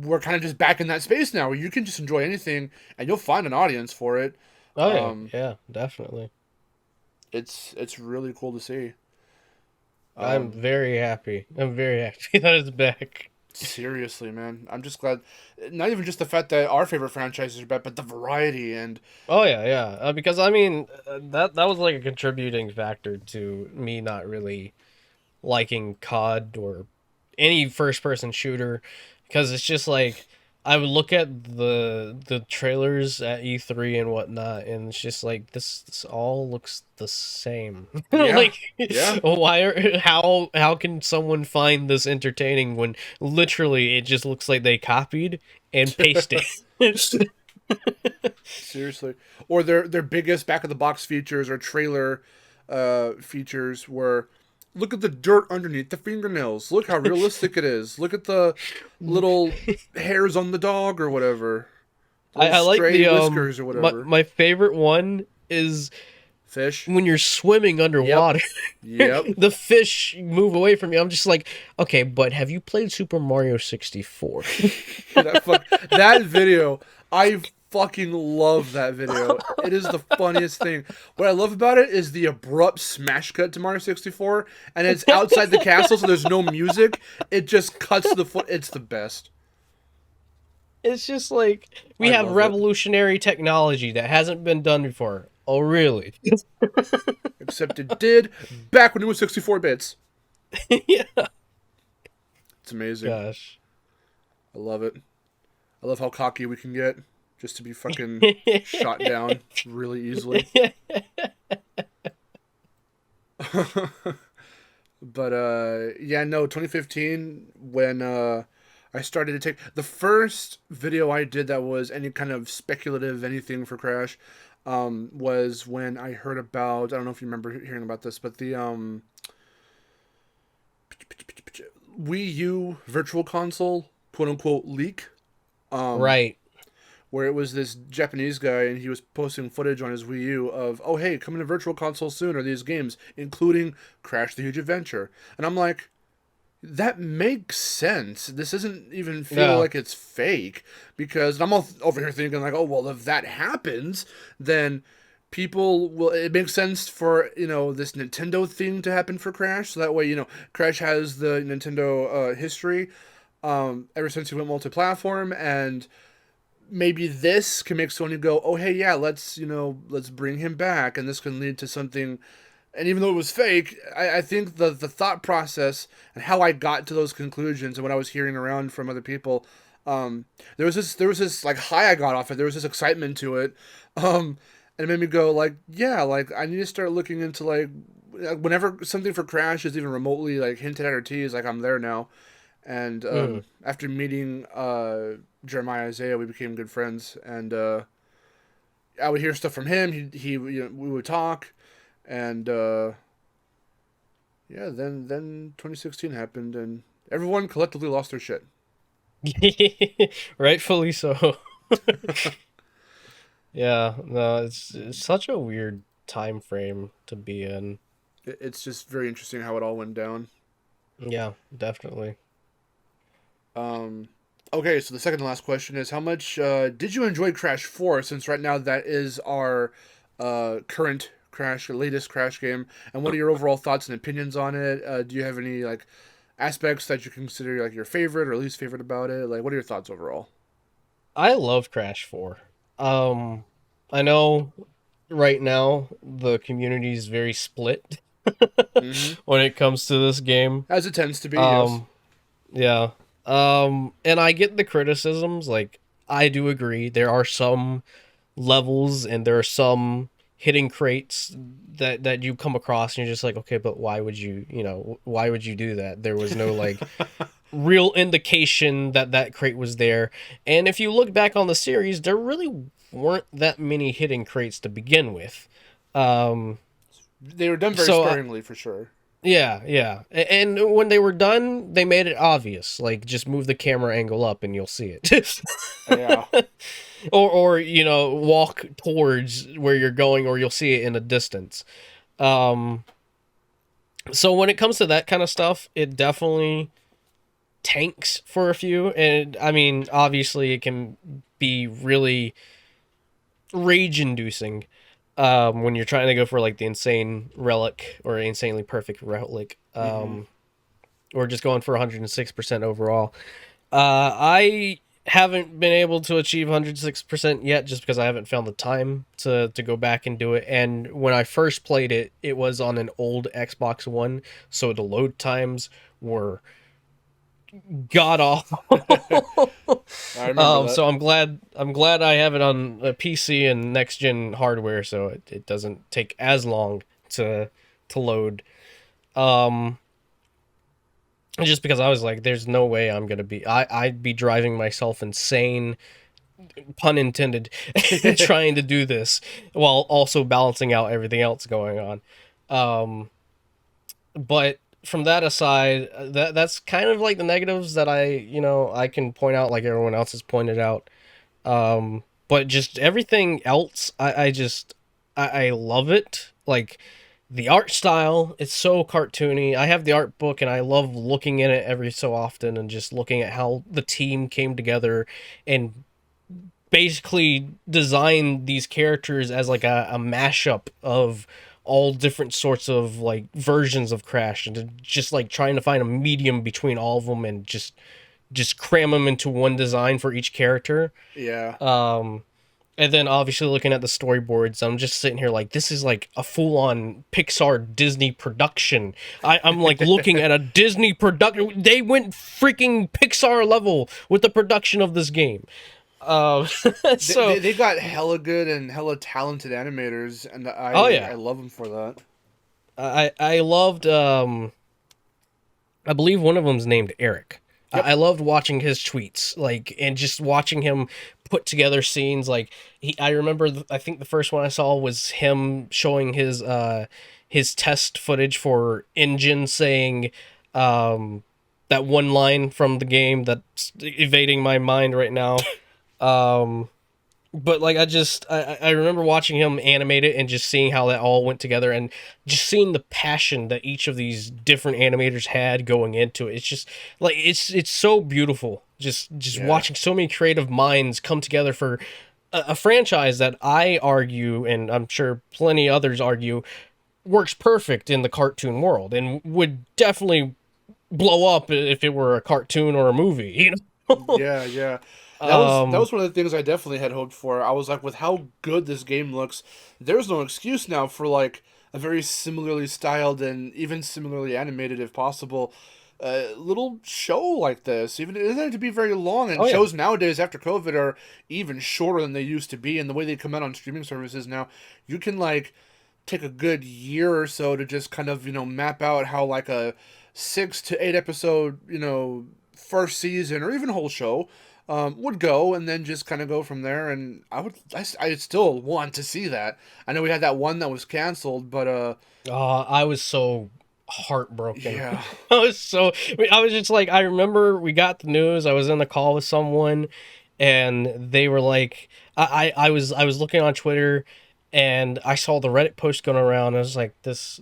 we're kind of just back in that space now where you can just enjoy anything and you'll find an audience for it. Oh yeah, yeah, definitely. It's really cool to see. I'm very happy. I'm very happy that it's back. Seriously, man. I'm just glad. Not even just the fact that our favorite franchises are back, but the variety and. Oh yeah, yeah. Because I mean, that was like a contributing factor to me not really liking COD or any first-person shooter, because it's just like I would look at the trailers at E3 and whatnot, and it's just like this all looks the same. Yeah, Like, yeah. how can someone find this entertaining when literally it just looks like they copied and pasted? Seriously, or their biggest back of the box features or trailer features were. Look at the dirt underneath the fingernails. Look how realistic it is. Look at the little hairs on the dog or whatever. I like Stray the whiskers or whatever. my favorite one is Fish. when you're swimming underwater. Yep. The fish move away from you. I'm just like, okay, but have you played Super Mario 64? That video, I fucking love that video. It is the funniest thing. What I love about it is the abrupt smash cut to Mario 64, and it's outside the castle, so there's no music. It just cuts to the foot. It's the best. It's just like, we have revolutionary technology that hasn't been done before. Oh, really? Except it did back when it was 64 bits. Yeah. It's amazing. Gosh. I love it. I love how cocky we can get just to be fucking shot down really easily. But yeah, no, 2015 when I started to take the first video I did that was any kind of speculative anything for Crash was when I heard about, I don't know if you remember hearing about this, but the Wii U Virtual Console quote unquote leak. Right. Where it was this Japanese guy and he was posting footage on his Wii U of, oh hey, coming to Virtual Console soon are these games, including Crash the Huge Adventure. And I'm like, that makes sense. This doesn't even feel like it's fake. Because I'm all over here thinking like, oh well, if that happens, then people will, it makes sense for, this Nintendo thing to happen for Crash. So that way, Crash has the Nintendo history ever since he went multi-platform, and maybe this can make Sony go, oh hey, yeah, let's bring him back, and this can lead to something. And even though it was fake, I think the thought process and how I got to those conclusions and what I was hearing around from other people, there was this like high I got off it. There was this excitement to it, and it made me go like, yeah, like I need to start looking into like whenever something for Crash is even remotely like hinted at or teased, like I'm there now. And after meeting Jeremiah Isaiah, we became good friends, and I would hear stuff from him. We would talk. And yeah, then 2016 happened, and everyone collectively lost their shit. Rightfully so. Yeah, no, it's such a weird time frame to be in. It's just very interesting how it all went down. Yeah, definitely. Okay, so the second and last question is, how much did you enjoy Crash 4? Since right now that is our current latest Crash game, and what are your overall thoughts and opinions on it? Do you have any like aspects that you consider like your favorite or least favorite about it? Like, what are your thoughts overall? I love Crash 4. I know right now the community is very split when it comes to this game, as it tends to be. Yes. Yeah. And I get the criticisms. Like, I do agree there are some levels and there are some hitting crates that you come across and you're just like, okay, but why would you do that? There was no like real indication that crate was there. And if you look back on the series, there really weren't that many hitting crates to begin with. They were done very sparingly, for sure. Yeah. And when they were done, they made it obvious. Like, just move the camera angle up and you'll see it. Yeah. or walk towards where you're going, or you'll see it in the distance. Um, so when it comes to that kind of stuff, it definitely tanks for a few, and I mean, obviously, it can be really rage inducing when you're trying to go for like the insane relic or insanely perfect relic, Mm-hmm. or just going for 106% overall. I haven't been able to achieve 106% yet, just because I haven't found the time to go back and do it. And when I first played it, it was on an old Xbox One, so the load times were god awful. I remember that. So I'm glad I have it on a PC and next gen hardware, so it doesn't take as long to load. Um, just because I was like, there's no way I'm gonna be. I'd be driving myself insane, pun intended, trying to do this while also balancing out everything else going on. Um, but from that aside, that's kind of like the negatives that I can point out, like everyone else has pointed out. But just everything else, I love it. Like the art style, it's so cartoony. I have the art book and I love looking in it every so often and just looking at how the team came together and basically designed these characters as like a mashup of all different sorts of like versions of Crash, and just like trying to find a medium between all of them and just cram them into one design for each character. Yeah. Um, and then obviously looking at the storyboards, I'm just sitting here like, this is like a full on Pixar Disney production. I'm like looking at a Disney production. They went freaking Pixar level with the production of this game. Um, They, so, they, they got hella good and hella talented animators, and oh I yeah, love them for that. I loved. I believe one of them's named Eric. I Yep. loved watching his tweets, like, and just watching him put together scenes. Like, I remember, I think the first one I saw was him showing his test footage for Engine, saying, that one line from the game that's evading my mind right now. Um, but like I remember watching him animate it and just seeing how that all went together, and just seeing the passion that each of these different animators had going into it. It's just like it's so beautiful, just Yeah. watching so many creative minds come together for a franchise that I argue, and I'm sure plenty others argue, works perfect in the cartoon world and would definitely blow up if it were a cartoon or a movie. Yeah, yeah. That um was one of the things I definitely had hoped for. I was like, with how good this game looks, there's no excuse now for like a very similarly styled and even similarly animated, if possible, little show like this. Even it doesn't have to be very long. And oh yeah. shows nowadays after COVID are even shorter than they used to be. And the way they come out on streaming services now, you can like take a good year or so to just kind of map out how like a 6 to 8 episode first season or even whole show would go, and then just kind of go from there. And I still want to see that. I know we had that one that was canceled, but I was so heartbroken. yeah. I was just like, I remember we got the news. I was in the call with someone, and they were like, I was looking on Twitter, and I saw the Reddit post going around. I was like this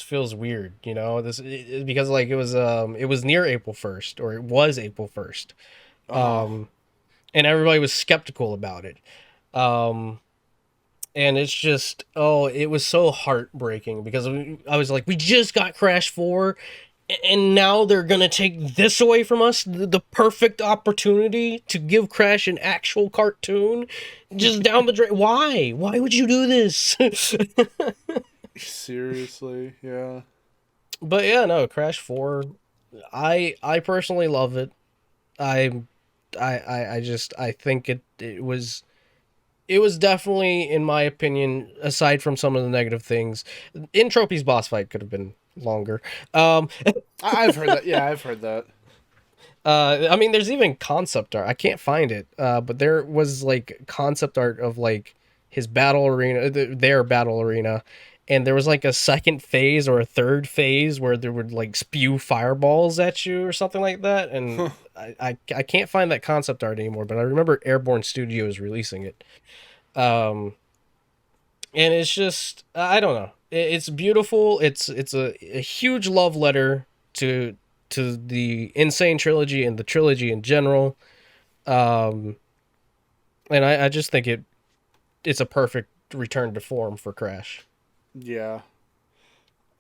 feels weird, because like it was near April 1st, or it was April 1st, Uh-huh. and everybody was skeptical about it. Um, and it's just, oh, it was so heartbreaking, because I was like, we just got Crash 4, and now they're gonna take this away from us, the perfect opportunity to give Crash an actual cartoon just down the drain. Why would you do this? Seriously, yeah. But yeah, no, Crash 4, I personally love it. I I think it was definitely, in my opinion, aside from some of the negative things, Entropy's boss fight could have been longer. Um, I've heard that. Yeah, I've heard that. I mean, there's even concept art. I can't find it, but there was like concept art of like his battle arena, their battle arena, and there was like a second phase or a third phase where they would like spew fireballs at you or something like that, and I can't find that concept art anymore, but I remember Airborne Studios releasing it. Um, and it's just I don't know. It's beautiful. It's a huge love letter to the Insane trilogy and the trilogy in general. Um, and I just think it's a perfect return to form for Crash. Yeah.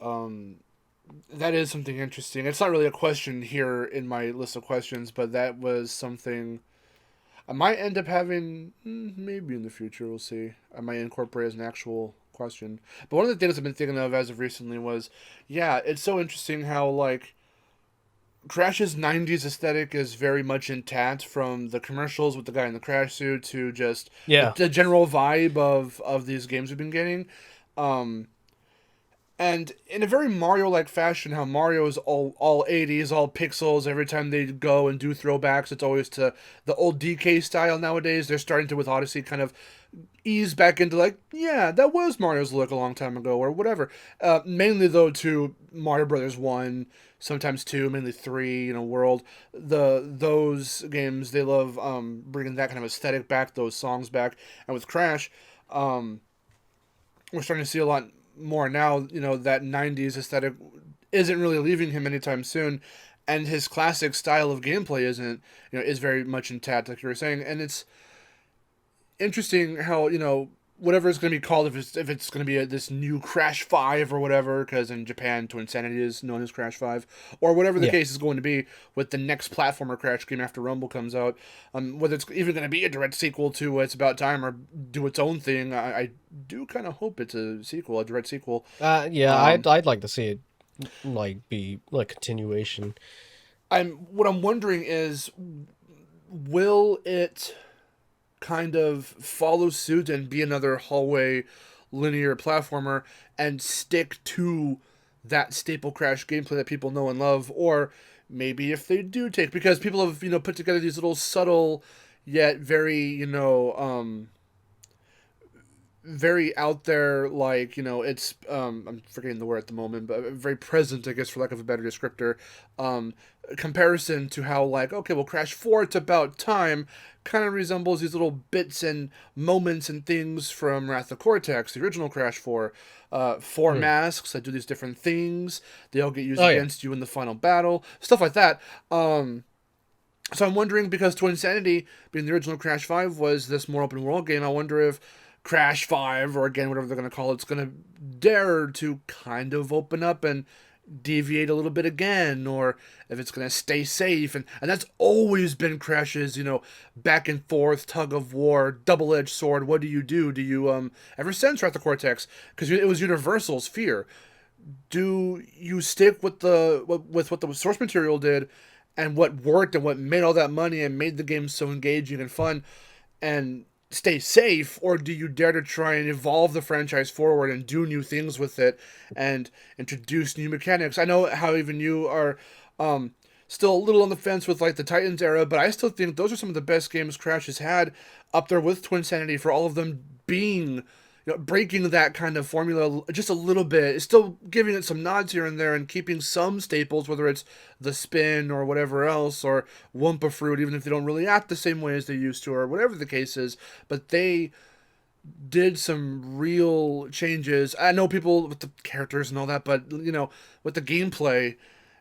Um, that is something interesting. It's not really a question here in my list of questions, but that was something I might end up having, maybe in the future. We'll see. I might incorporate as an actual question. But one of the things I've been thinking of as of recently was, yeah, it's so interesting how like Crash's '90s aesthetic is very much intact from the commercials with the guy in the crash suit to just Yeah, the general vibe of these games we've been getting. Um, and in a very Mario-like fashion, how Mario is all '80s, all pixels. Every time they go and do throwbacks, it's always to the old DK style. Nowadays, they're starting to with Odyssey kind of ease back into like, yeah, that was Mario's look a long time ago or whatever. Mainly though to Mario Brothers 1, sometimes 2, mainly 3, World. Those games they love bringing that kind of aesthetic back, those songs back. And with Crash, um, we're starting to see a lot more now, that '90s aesthetic isn't really leaving him anytime soon, and his classic style of gameplay isn't, is very much intact, like you were saying. And it's interesting how whatever it's going to be called, if it's going to be this new Crash 5 or whatever, because in Japan Twin Sanity is known as Crash 5, or whatever the yeah. case is going to be with the next platformer Crash game after Rumble comes out, whether it's even going to be a direct sequel to It's About Time or do its own thing. I do kind of hope it's a sequel, a direct sequel. Yeah, um, I'd like to see it like be like continuation. what I'm wondering is, will it kind of follow suit and be another hallway linear platformer and stick to that staple Crash gameplay that people know and love? Or maybe if they do take, because people have put together these little subtle yet very very out there, like it's I'm forgetting the word at the moment, but very present, I guess, for lack of a better descriptor, um comparison to how, like, okay, well, Crash 4, It's About Time, kind of resembles these little bits and moments and things from Wrath of Cortex, the original Crash 4. Four Hmm. masks that do these different things, they all get used Oh yeah, against you in the final battle, stuff like that. So I'm wondering, because Twin Sanity, being the original Crash 5, was this more open world game, I wonder if Crash 5, or again, whatever they're going to call it, it's going to dare to kind of open up and deviate a little bit again, or if it's going to stay safe. And that's always been Crash's, back and forth, tug of war, double edged sword. What do you do? Do you, ever since Wrath of Cortex, because it was Universal's fear, do you stick with with what the source material did and what worked and what made all that money and made the game so engaging and fun, and stay safe, or do you dare to try and evolve the franchise forward and do new things with it and introduce new mechanics? I know how even you are still a little on the fence with like the Titans era, but I still think those are some of the best games Crash has had, up there with Twin Sanity, for all of them being, breaking that kind of formula just a little bit. It's still giving it some nods here and there and keeping some staples, whether it's the spin or whatever else, or Wumpa Fruit, even if they don't really act the same way as they used to, or whatever the case is. But they did some real changes. I know people with the characters and all that, but with the gameplay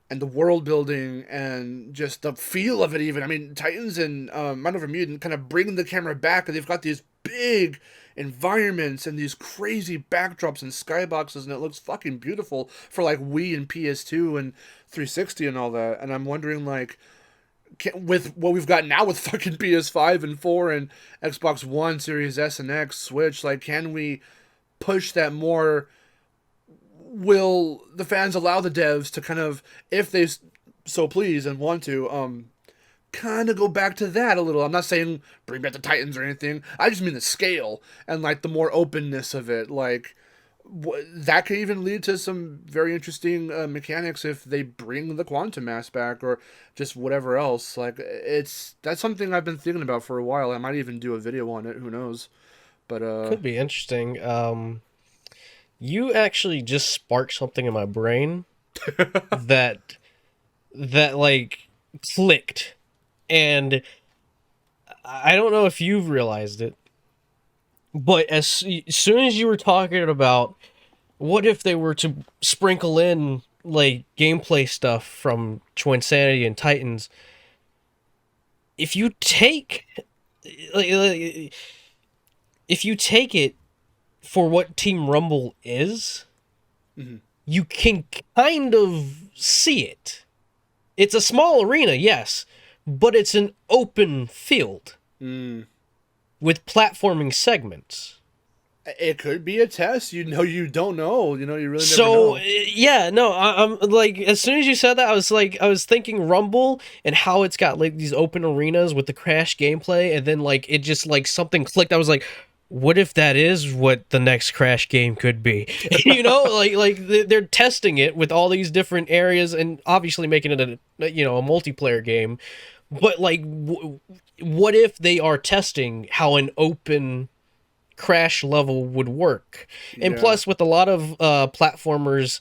and the world building and just the feel of it, even. I mean, Titans and Mind Over Mutant kind of bring the camera back, and they've got these big environments and these crazy backdrops and skyboxes, and it looks fucking beautiful for like Wii and PS2 and 360 and all that. And I'm wondering, like, with what we've got now with fucking PS5 and 4 and Xbox One, Series S and X, Switch, like, can we push that more? Will the fans allow the devs to kind of, if they so please and want to, kind of go back to that a little? I'm not saying bring back the Titans or anything. I just mean the scale and like the more openness of it. Like, that could even lead to some very interesting mechanics if they bring the quantum mass back, or just whatever else. Like, that's something I've been thinking about for a while. I might even do a video on it. Who knows? But could be interesting. You actually just sparked something in my brain that like clicked. And I don't know if you've realized it, but as soon as you were talking about what if they were to sprinkle in like gameplay stuff from Twinsanity and Titans, if you take if you take it for what Team Rumble is, Mm-hmm. you can kind of see it. It's a small arena, yes, but it's an open field with platforming segments. It could be a test. You don't know. You really never So know. yeah, no, I'm like, as soon as you said that, I was thinking Rumble and how it's got like these open arenas with the Crash gameplay, and then like it just like something clicked. I was like, what if that is what the next Crash game could be? They're testing it with all these different areas and obviously making it a multiplayer game. But like, what if they are testing how an open Crash level would work? And Yeah. plus, with a lot of platformers,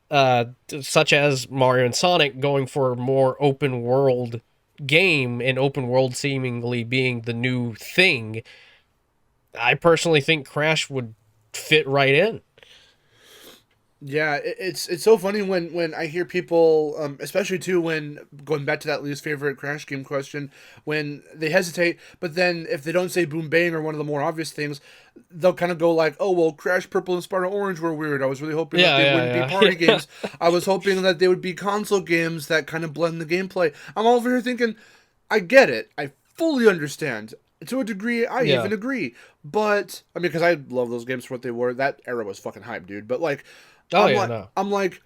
such as Mario and Sonic, going for a more open world game and open world seemingly being the new thing, I personally think Crash would fit right in. Yeah, it's so funny when I hear people, especially too when going back to that least favorite Crash game question, when they hesitate, but then if they don't say Boom Bang or one of the more obvious things, they'll kind of go like, oh well, Crash Purple and Spyro Orange were weird. I was really hoping that they wouldn't be party games. I was hoping that they would be console games that kind of blend the gameplay. I'm all over here thinking, I get it, I fully understand. To a degree, I even agree. But I mean, because I love those games for what they were. That era was fucking hype, dude. But like. I'm like,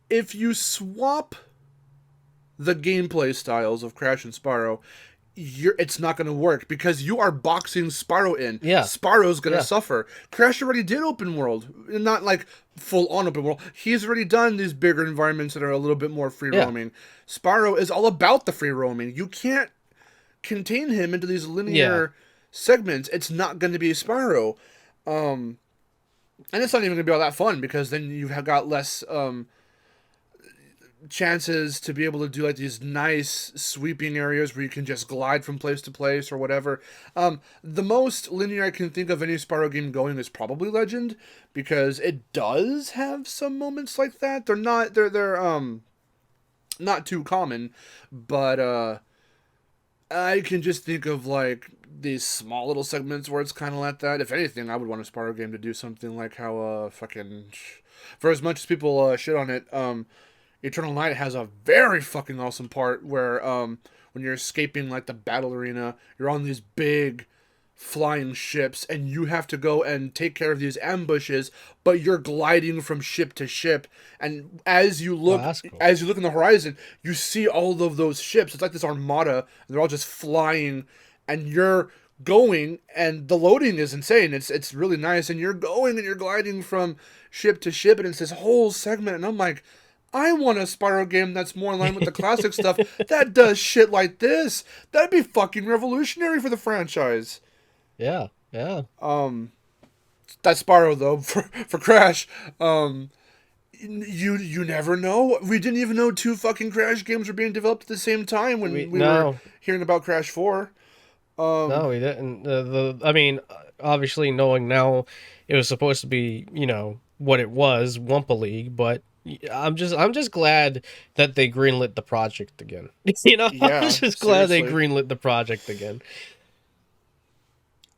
if you swap the gameplay styles of Crash and Spyro, it's not going to work because you are boxing Spyro in. Yeah. Spyro's going to suffer. Crash already did open world, not like full on open world. He's already done these bigger environments that are a little bit more free roaming. Spyro is all about the free roaming. You can't contain him into these linear segments. It's not going to be Spyro. And it's not even going to be all that fun because then you've got less chances to be able to do like these nice sweeping areas where you can just glide from place to place or whatever. The most linear I can think of any Spyro game going is probably Legend because it does have some moments like that. They're not too common, but I can just think of like these small little segments where it's kind of like that. If anything, I would want a Spyro game to do something like how for as much as people shit on it, Eternal Night has a very fucking awesome part where when you're escaping like the battle arena, you're on these big flying ships and you have to go and take care of these ambushes, but you're gliding from ship to ship, and as you look in the horizon, you see all of those ships. It's like this armada, and they're all just flying, and you're going, and the loading is insane. It's really nice, and you're going and you're gliding from ship to ship, and it's this whole segment, and I'm like, I want a Spyro game that's more in line with the classic stuff that does shit like this. That'd be fucking revolutionary for the franchise. Yeah. That's Spyro though. For Crash, you never know. We didn't even know 2 fucking Crash games were being developed at the same time when we were hearing about Crash 4. No, we didn't. I mean, obviously knowing now, it was supposed to be, what it was, Wumpa League, but I'm just glad that they greenlit the project again. I'm just glad they greenlit the project again.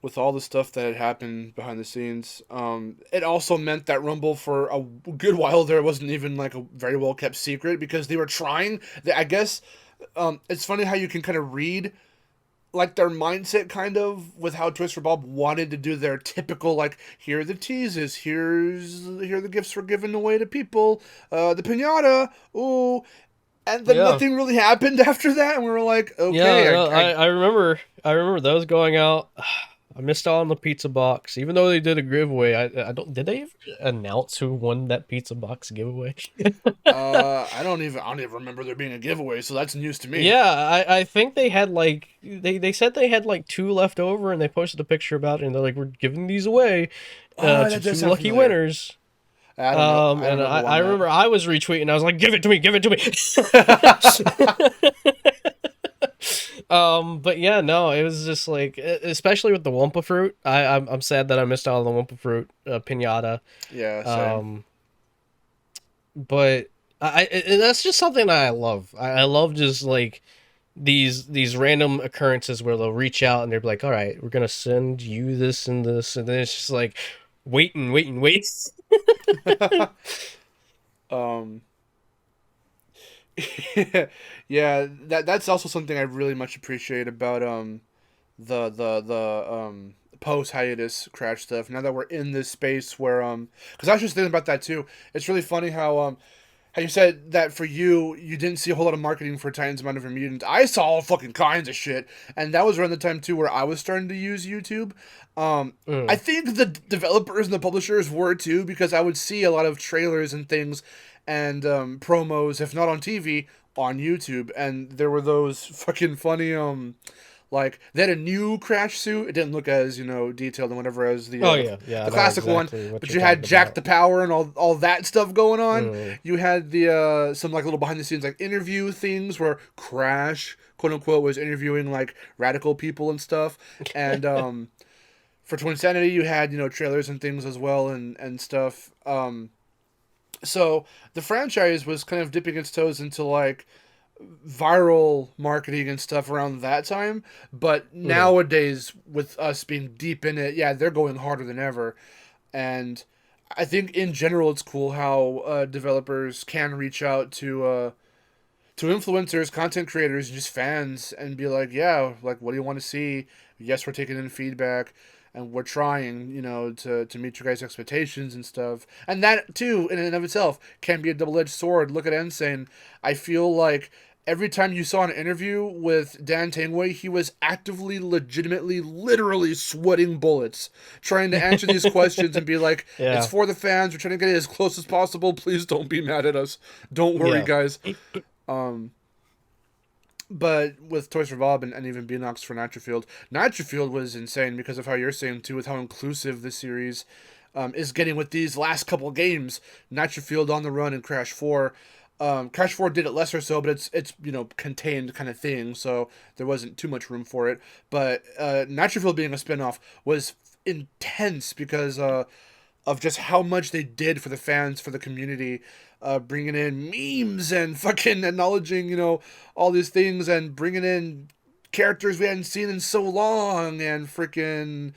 With all the stuff that had happened behind the scenes, it also meant that Rumble for a good while there wasn't even like a very well kept secret because they were trying. I guess it's funny how you can kind of read like their mindset kind of with how Twist for Bob wanted to do their typical like, here are the teases, here are the gifts we're giving away to people, the piñata, ooh, and then nothing really happened after that, and we were like, okay. I remember those going out. I missed out on the pizza box, even though they did a giveaway. I don't. Did they ever announce who won that pizza box giveaway? I don't even remember there being a giveaway, so that's news to me. Yeah, I think they had like they said they had like 2 left over, and they posted a picture about it, and they're like, we're giving these away to 2 lucky winners. I don't know. I remember I was retweeting. I was like, give it to me. But yeah, no, it was just like, especially with the Wumpa fruit. I'm sad that I missed out on the Wumpa fruit pinata. Yeah, same. Um, but and that's just something that I love. I love just like these random occurrences where they'll reach out and they're like, "All right, we're gonna send you this and this," and then it's just like, wait and wait and wait. um, yeah, that's also something I really much appreciate about the post hiatus crash stuff. Now that we're in this space where because I was just thinking about that too. It's really funny how you said that for you, you didn't see a whole lot of marketing for Titans Mind of Mutant. I saw all fucking kinds of shit, and that was around the time too where I was starting to use YouTube. I Mm. think the developers and the publishers were too, because I would see a lot of trailers and things and promos, if not on TV, on YouTube, and there were those fucking funny like they had a new crash suit. It didn't look as detailed and whatever as Oh the yeah, yeah, I the know classic one, exactly what but you're you had talking Jack about. the Power and all that stuff going on. Mm. You had the some like little behind the scenes like interview things where Crash quote unquote was interviewing like radical people and stuff. And for Twin Sanity you had trailers and things as well and stuff. So the franchise was kind of dipping its toes into like viral marketing and stuff around that time. But Mm. nowadays, with us being deep in it, yeah, they're going harder than ever. And I think in general, it's cool how developers can reach out to influencers, content creators, and just fans, and be like, yeah, like, what do you want to see? Yes, we're taking in feedback. And we're trying, to meet your guys' expectations and stuff. And that, too, in and of itself, can be a double edged sword. Look at Insane. I feel like every time you saw an interview with Dan Tangway, he was actively, legitimately, literally sweating bullets, trying to answer these questions and be like, it's Yeah, for the fans. We're trying to get it as close as possible. Please don't be mad at us. Don't worry, yeah. guys. Um, but with Toys for Bob and even Beanox for Nitro-Fueled, Nitro-Fueled was insane because of how you're saying, too, with how inclusive this series is getting with these last couple games. Nitro-Fueled on the Run and Crash 4. Crash 4 did it less or so, but it's contained kind of thing, so there wasn't too much room for it. But Nitro-Fueled being a spinoff was intense because of just how much they did for the fans, for the community, bringing in memes and fucking acknowledging, all these things and bringing in characters we hadn't seen in so long and freaking.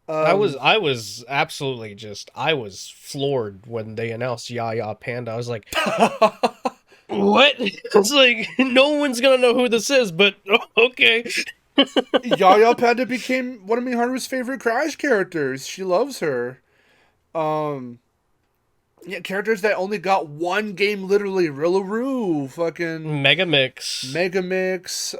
Um, I was absolutely just I was floored when they announced Yaya Panda. I was like, what? It's like no one's gonna know who this is, but okay. Yaya Panda became one of Miharu's favorite Crash characters. She loves her. Um, yeah, characters that only got one game, literally. Rillaroo, fucking Megamix, Megamix,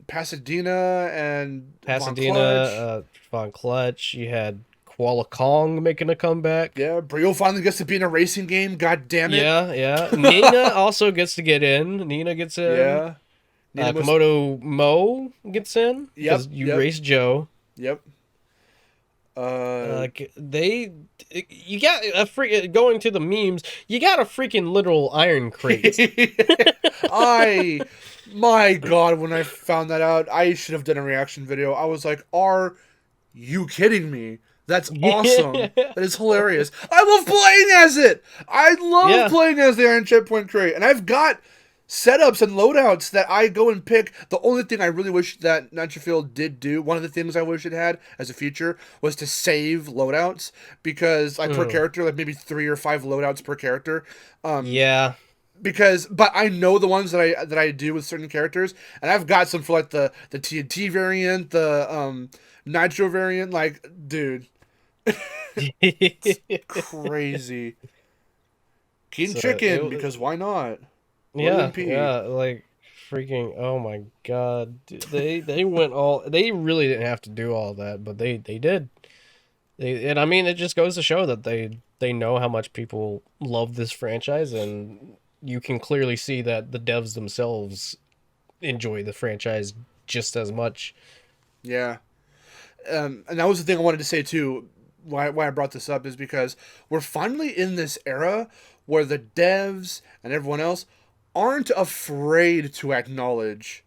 Pasadena, and Von Pasadena, Clutch. Von Clutch. You had Koala Kong making a comeback. Yeah, Brio finally gets to be in a racing game. God damn it. Yeah, yeah. Nina also gets to get in. Nina gets in. Yeah. Nina must. Komodo Mo gets in because Yep, you yep, race Joe. yep. Uh, They, you got a freak going to the memes. You got a freaking literal iron crate. I, my God, when I found that out, I should have done a reaction video. I was like, are you kidding me? That's awesome. Yeah, That is hilarious. I love playing as it. I love yeah. playing as the Iron Checkpoint Crate. And I've got setups and loadouts that I go and pick. The only thing I really wish that Nitro-Fueled did do, one of the things I wish it had as a feature, was to save loadouts. Because, like, per Mm. character, like maybe 3 or 5 loadouts per character. Um, Yeah. but I know the ones that I do with certain characters, and I've got some for like the TNT variant, the Nitro variant. Like, dude, crazy. King So Chicken, it, because why not? William yeah, P. yeah, like freaking oh my god. Dude, they went all they really didn't have to do all that, but they did. And I mean it just goes to show that they know how much people love this franchise and you can clearly see that the devs themselves enjoy the franchise just as much. Yeah, and that was the thing I wanted to say too. Why I brought this up is because we're finally in this era where the devs and everyone else aren't afraid to acknowledge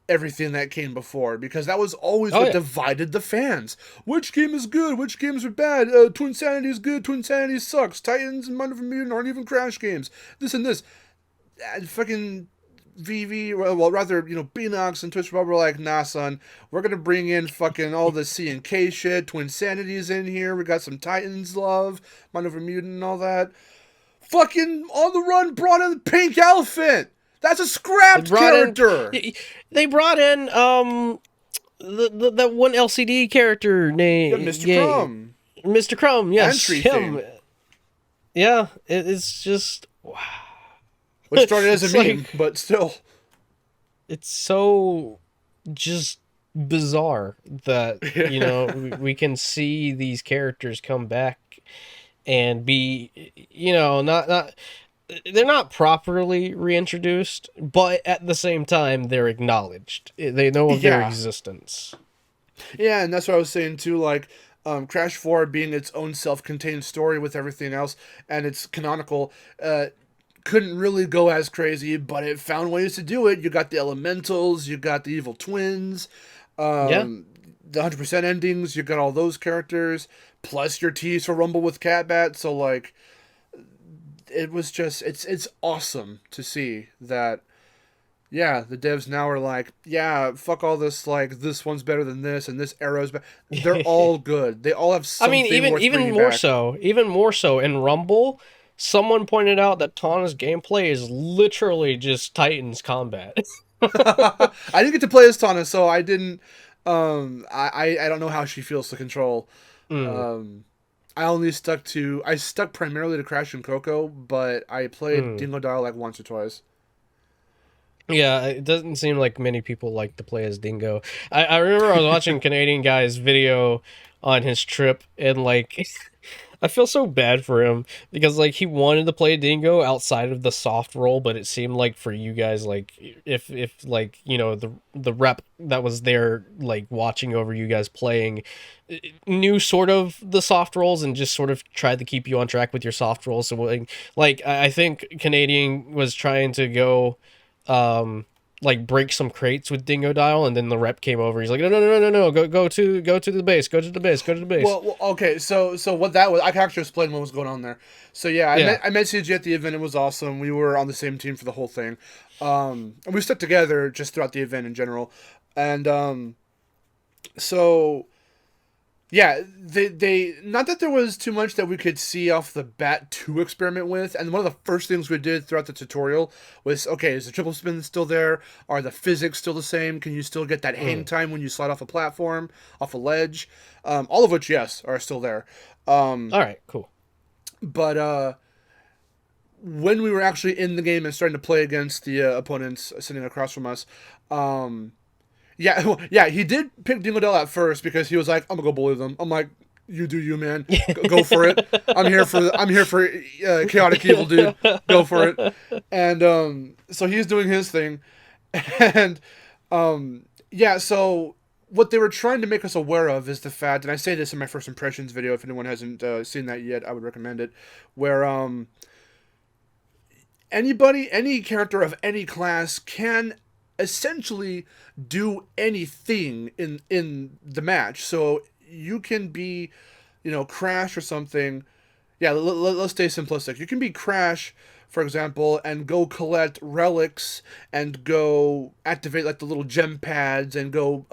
everything that came before, because that was always Oh what yeah. divided the fans. Which game is good? Which games are bad? Twin Sanity is good. Twin Sanity sucks. Titans and Mind of a Mutant aren't even Crash games. This and this. Fucking VV, well, rather, Beanox and Twitch Bob were like, nah, son, we're gonna bring in fucking all the C and K shit. Twin Sanity's in here. We got some Titans love, Mind of a Mutant and all that. Fucking On the Run brought in the Pink Elephant. That's a They scrapped brought in character. they brought in that one LCD character Yeah, named Mr. Crumb. Mr. Crumb, yes, Entry him. theme. Yeah, it's just wow. Which started as a It's meme, like, but still. it's so just bizarre that we can see these characters come back and be not they're not properly reintroduced, but at the same time they're acknowledged. They know of their Yeah. existence. Yeah, and that's what I was saying too, like, Crash 4 being its own self-contained story with everything else, and it's canonical, couldn't really go as crazy, but it found ways to do it. You got the elementals, you got the evil twins, Yeah. the 100% endings, you got all those characters, plus your tease for Rumble with Catbat, so, like, it was just, it's awesome to see that, yeah, the devs now are like, yeah, fuck all this, like, this one's better than this, and this arrow's better. They're all good. They all have I something mean, even worth even bringing more back. so, even more so in Rumble, someone pointed out that Tana's gameplay is literally just Titans combat. I didn't get to play as Tana, so I didn't, I don't know how she feels to control. Mm, Um, I stuck primarily to Crash and Coco, but I played mm. Dingo Dial like once or twice. Yeah, it doesn't seem like many people like to play as Dingo. I remember I was watching Canadian guy's video on his trip, and like I feel so bad for him because like he wanted to play Dingo outside of the soft role, but it seemed like for you guys, like if like the rep that was there like watching over you guys playing knew sort of the soft roles and just sort of tried to keep you on track with your soft roles. So like I think Canadian was trying to go um like break some crates with Dingo Dial, and then the rep came over. He's like, no, go to the base, go to the base, go to the base. Okay, so what that was, I can actually explain what was going on there. So yeah, Yeah. I messaged you at the event. It was awesome. We were on the same team for the whole thing, and we stuck together just throughout the event in general. And so yeah, they not that there was too much that we could see off the bat to experiment with, and one of the first things we did throughout the tutorial was, okay, is the triple spin still there? Are the physics still the same? Can you still get that hang time when you slide off a platform, off a ledge? All of which, yes, are still there. All right, cool. But when we were actually in the game and starting to play against the opponents sitting across from us, yeah, yeah, he did pick Dingodell at first because he was like, "I'm gonna go bully them." I'm like, "You do you, man. Go for it. I'm here for chaotic evil, dude. Go for it." And so he's doing his thing, and yeah. So what they were trying to make us aware of is the fact, and I say this in my first impressions video. If anyone hasn't seen that yet, I would recommend it. Where any character of any class can essentially do anything in the match. So you can be, Crash or something. Yeah, let's stay simplistic. You can be Crash, for example, and go collect relics and go activate like the little gem pads and go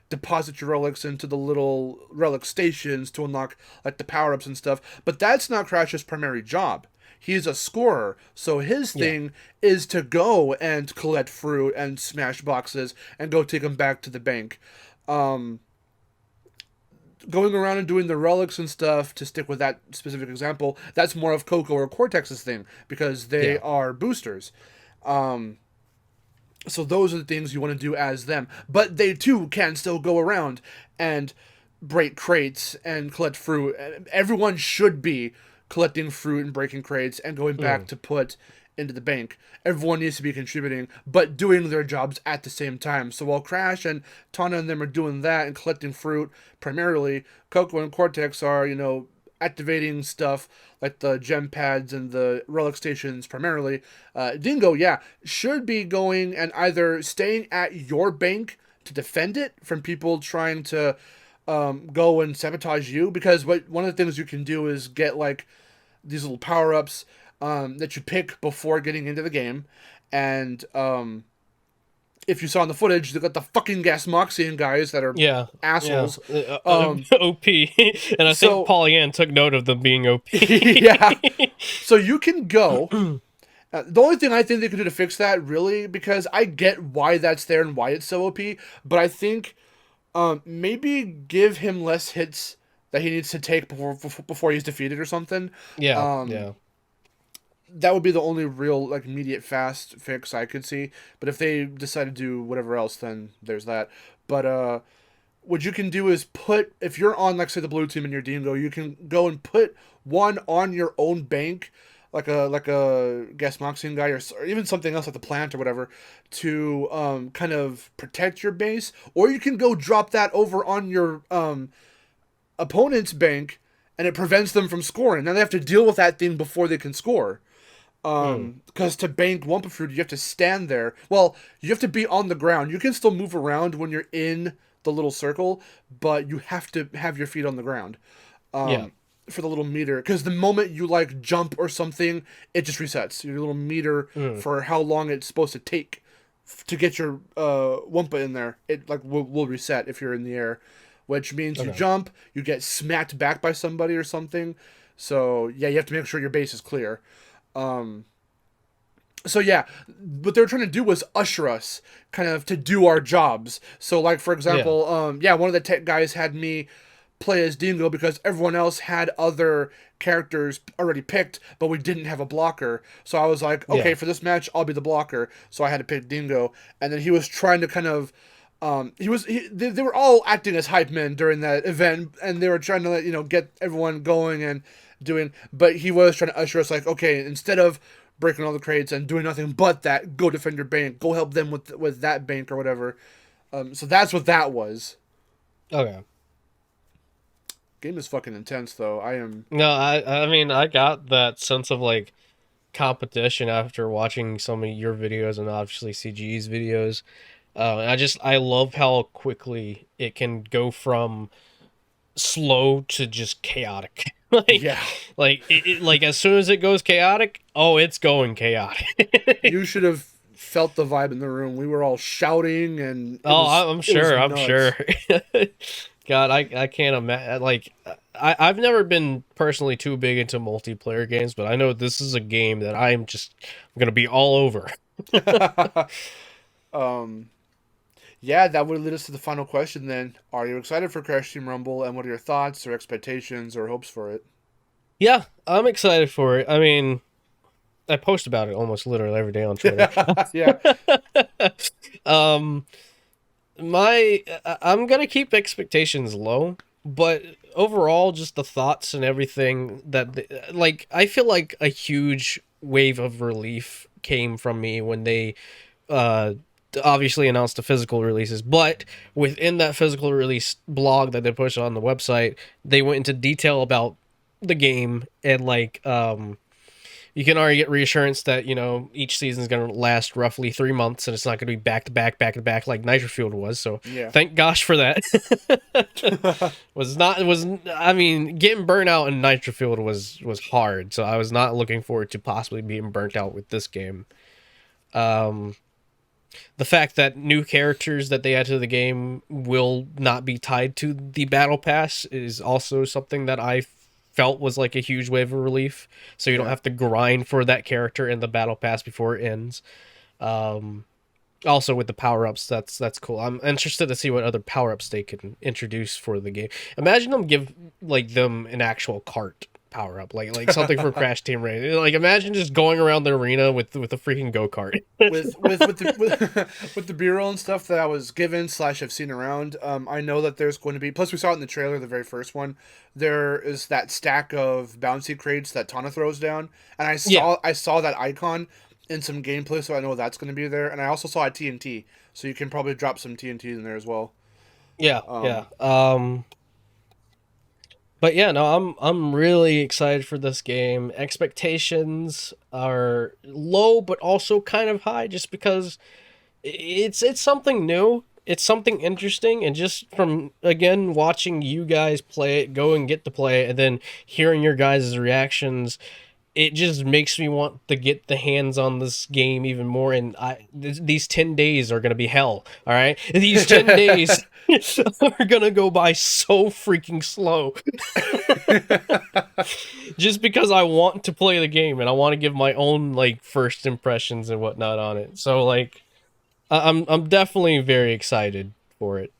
deposit your relics into the little relic stations to unlock like the power ups and stuff. But that's not Crash's primary job. He's a scorer, so his Yeah. thing is to go and collect fruit and smash boxes and go take them back to the bank. Um, Going around and doing the relics and stuff, to stick with that specific example, that's more of Coco or Cortex's thing because they Yeah. are boosters. So those are the things you want to do as them. But they too can still go around and break crates and collect fruit. Everyone should be collecting fruit and breaking crates and going back to put into the bank. Everyone needs to be contributing, but doing their jobs at the same time. So while Crash and Tana and them are doing that and collecting fruit primarily, Coco and Cortex are, activating stuff like the gem pads and the relic stations primarily, Dingo, yeah, should be going and either staying at your bank to defend it from people trying to go and sabotage you. Because one of the things you can do is get like these little power ups that you pick before getting into the game, and if you saw in the footage, they got the fucking gas Moxian guys that are Yeah, yeah. assholes. OP, and I think So Pollyann took note of them being OP. yeah, so you can go. The only thing I think they could do to fix that, really, because I get why that's there and why it's so OP, but I think maybe give him less hits that he needs to take before he's defeated or something. Yeah, Um, yeah. that would be the only real like immediate fast fix I could see. But if they decide to do whatever else, then there's that. But what you can do is put, if you're on like say the blue team in your Dingo, you can go and put one on your own bank, like a Gasmoxian guy or even something else like the plant or whatever, to kind of protect your base. Or you can go drop that over on your opponent's bank, and it prevents them from scoring. Now they have to deal with that thing before they can score. Because to bank Wumpa Fruit, you have to stand there. Well, you have to be on the ground. You can still move around when you're in the little circle, but you have to have your feet on the ground. Yeah. For the little meter, because the moment you like jump or something, it just resets your little meter for how long it's supposed to take to get your Wumpa in there. It like will reset if you're in the air, which means you jump, you get smacked back by somebody or something. So yeah, you have to make sure your base is clear. So yeah, what they were trying to do was usher us kind of to do our jobs. So like for example, one of the tech guys had me play as Dingo because everyone else had other characters already picked, but we didn't have a blocker. So I was like, okay, for this match, I'll be the blocker. So I had to pick Dingo, and then he was trying to kind of, they were all acting as hype men during that event, and they were trying to get everyone going and doing, but he was trying to usher us like, okay, instead of breaking all the crates and doing nothing but that, go defend your bank, go help them with that bank or whatever. So that's what that was. Okay. Game is fucking intense, though. I am. No, I mean, I got that sense of like competition after watching some of your videos and obviously CG's videos. I love how quickly it can go from slow to just chaotic. Yeah. like as soon as it goes chaotic, oh, it's going chaotic. You should have felt the vibe in the room. We were all shouting, and I'm sure. I'm nuts. sure. God, I can't imagine. Like, I've never been personally too big into multiplayer games, but I know this is a game that I'm gonna be all over. Yeah, that would lead us to the final question then. Are you excited for Crash Team Rumble, and what are your thoughts or expectations or hopes for it? Yeah, I'm excited for it. I mean, I post about it almost literally every day on Twitter. Yeah. I'm gonna keep expectations low, but overall, just the thoughts and everything I feel like a huge wave of relief came from me when they obviously announced the physical releases, but within that physical release blog that they pushed on the website, they went into detail about the game, and you can already get reassurance that each season is going to last roughly 3 months, and it's not going to be back to back like Nitro-Fueled was. So yeah. Thank gosh for that. I mean, getting burnt out in Nitro-Fueled was hard, so I was not looking forward to possibly being burnt out with this game. The fact that new characters that they add to the game will not be tied to the battle pass is also something that I felt was like a huge wave of relief. So you don't have to grind for that character in the battle pass before it ends. Also with the power-ups, that's cool. I'm interested to see what other power-ups they can introduce for the game. Imagine them give them an actual cart power-up, like something for Crash Team Racing. Like, imagine just going around the arena with a freaking go-kart. with the B-roll and stuff that I was given / have seen around, I know that there's going to be, plus we saw it in the trailer, the very first one, there is that stack of bouncy crates that Tana throws down, and I saw that icon in some gameplay, so I know that's going to be there, and I also saw a TNT, so you can probably drop some TNT in there as well. Yeah. But yeah, no, I'm really excited for this game. Expectations are low, but also kind of high, just because it's something new. It's something interesting, and just from again watching you guys play it, go and get to play it, and then hearing your guys' reactions, it just makes me want to get the hands on this game even more. And these 10 days are gonna be hell. All right, these 10 days are gonna go by so freaking slow. Just because I want to play the game and I want to give my own like first impressions and whatnot on it. So like I'm definitely very excited for it.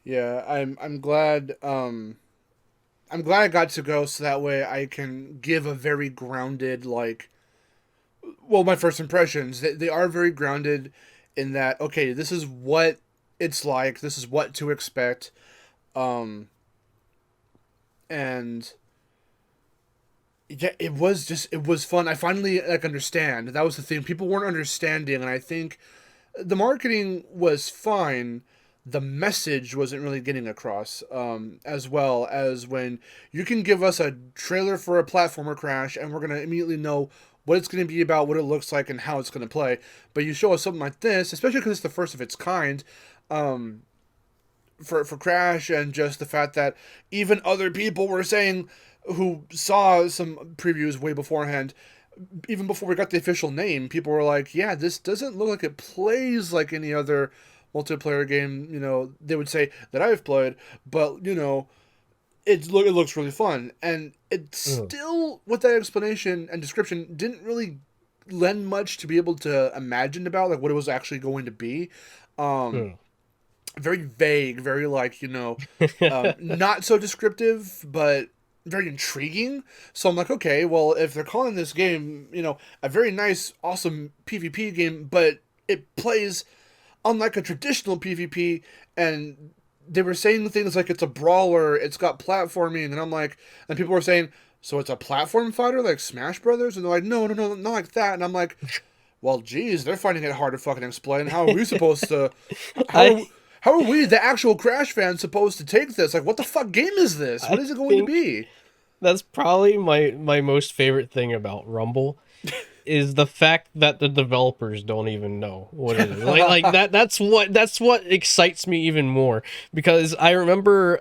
Yeah, I'm glad I got to go so that way I can give a very grounded like well my first impressions. They are very grounded in that okay, this is what it's like, this is what to expect. Um and yeah, it was fun. I finally like understand. That was the thing. People weren't understanding and I think the marketing was fine. The message wasn't really getting across, as well as when you can give us a trailer for a platformer crash and we're going to immediately know what it's going to be about, what it looks like, and how it's going to play. But you show us something like this, especially because it's the first of its kind, um, for Crash, and just the fact that even other people were saying who saw some previews way beforehand, even before we got the official name, people were like, yeah, this doesn't look like it plays like any other multiplayer game, they would say that I've played, but, it looks really fun. And it Mm, still, with that explanation and description, didn't really lend much to be able to imagine about, like, what it was actually going to be. Um, mm. very vague, very, like, not so descriptive, but very intriguing. So I'm like, okay, well, if they're calling this game, a very nice, awesome PvP game, but it plays unlike a traditional PvP, and they were saying things like it's a brawler, it's got platforming, and I'm like, and people were saying, so it's a platform fighter like Smash Brothers, and they're like, no, no, no, not like that, and I'm like, well, geez, they're finding it hard to fucking explain. How are we supposed to? How I are how are we, the actual Crash fans, supposed to take this? Like, what the fuck game is this? What I is it going to think be? that's probably my most favorite thing about Rumble is the fact that the developers don't even know what it is. Like that's what excites me even more, because I remember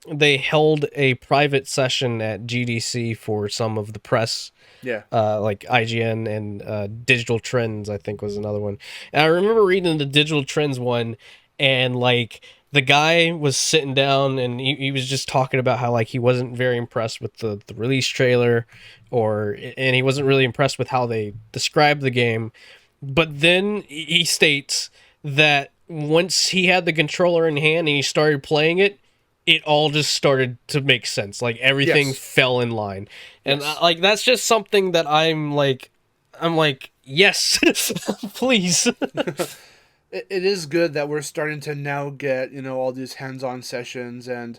they held a private session at GDC for some of the press, Yeah, like IGN and Digital Trends, I think was another one. And I remember reading the Digital Trends one, and like the guy was sitting down and he was just talking about how like he wasn't very impressed with the release trailer, and he wasn't really impressed with how they described the game. But then he states that once he had the controller in hand and he started playing it, it all just started to make sense. Like everything yes, fell in line, and yes. like that's just something that I'm like, yes, please. It is good that we're starting to now get all these hands-on sessions, and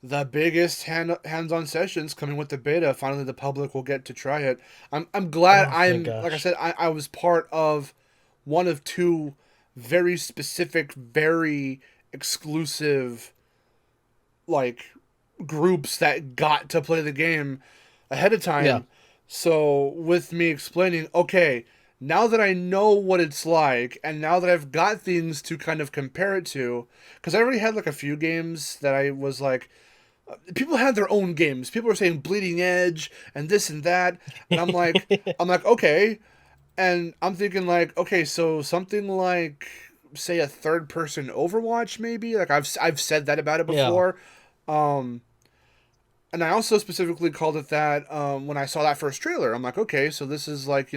the biggest hands-on sessions coming with the beta. Finally, the public will get to try it. I'm glad. Oh my I'm like I gosh. said, I was part of one of two very specific, very exclusive like groups that got to play the game ahead of Yeah. time. So with me explaining, okay, now that I know what it's like, and now that I've got things to kind of compare it to, because I already had like a few games that I was like, people had their own games. People were saying Bleeding Edge and this and that, and I'm like, okay, and I'm thinking like, okay, so something like say a third person Overwatch maybe. Like I've said that about it Yeah. before. Um, and I also specifically called it that when I saw that first trailer. I'm like, okay, so this is like,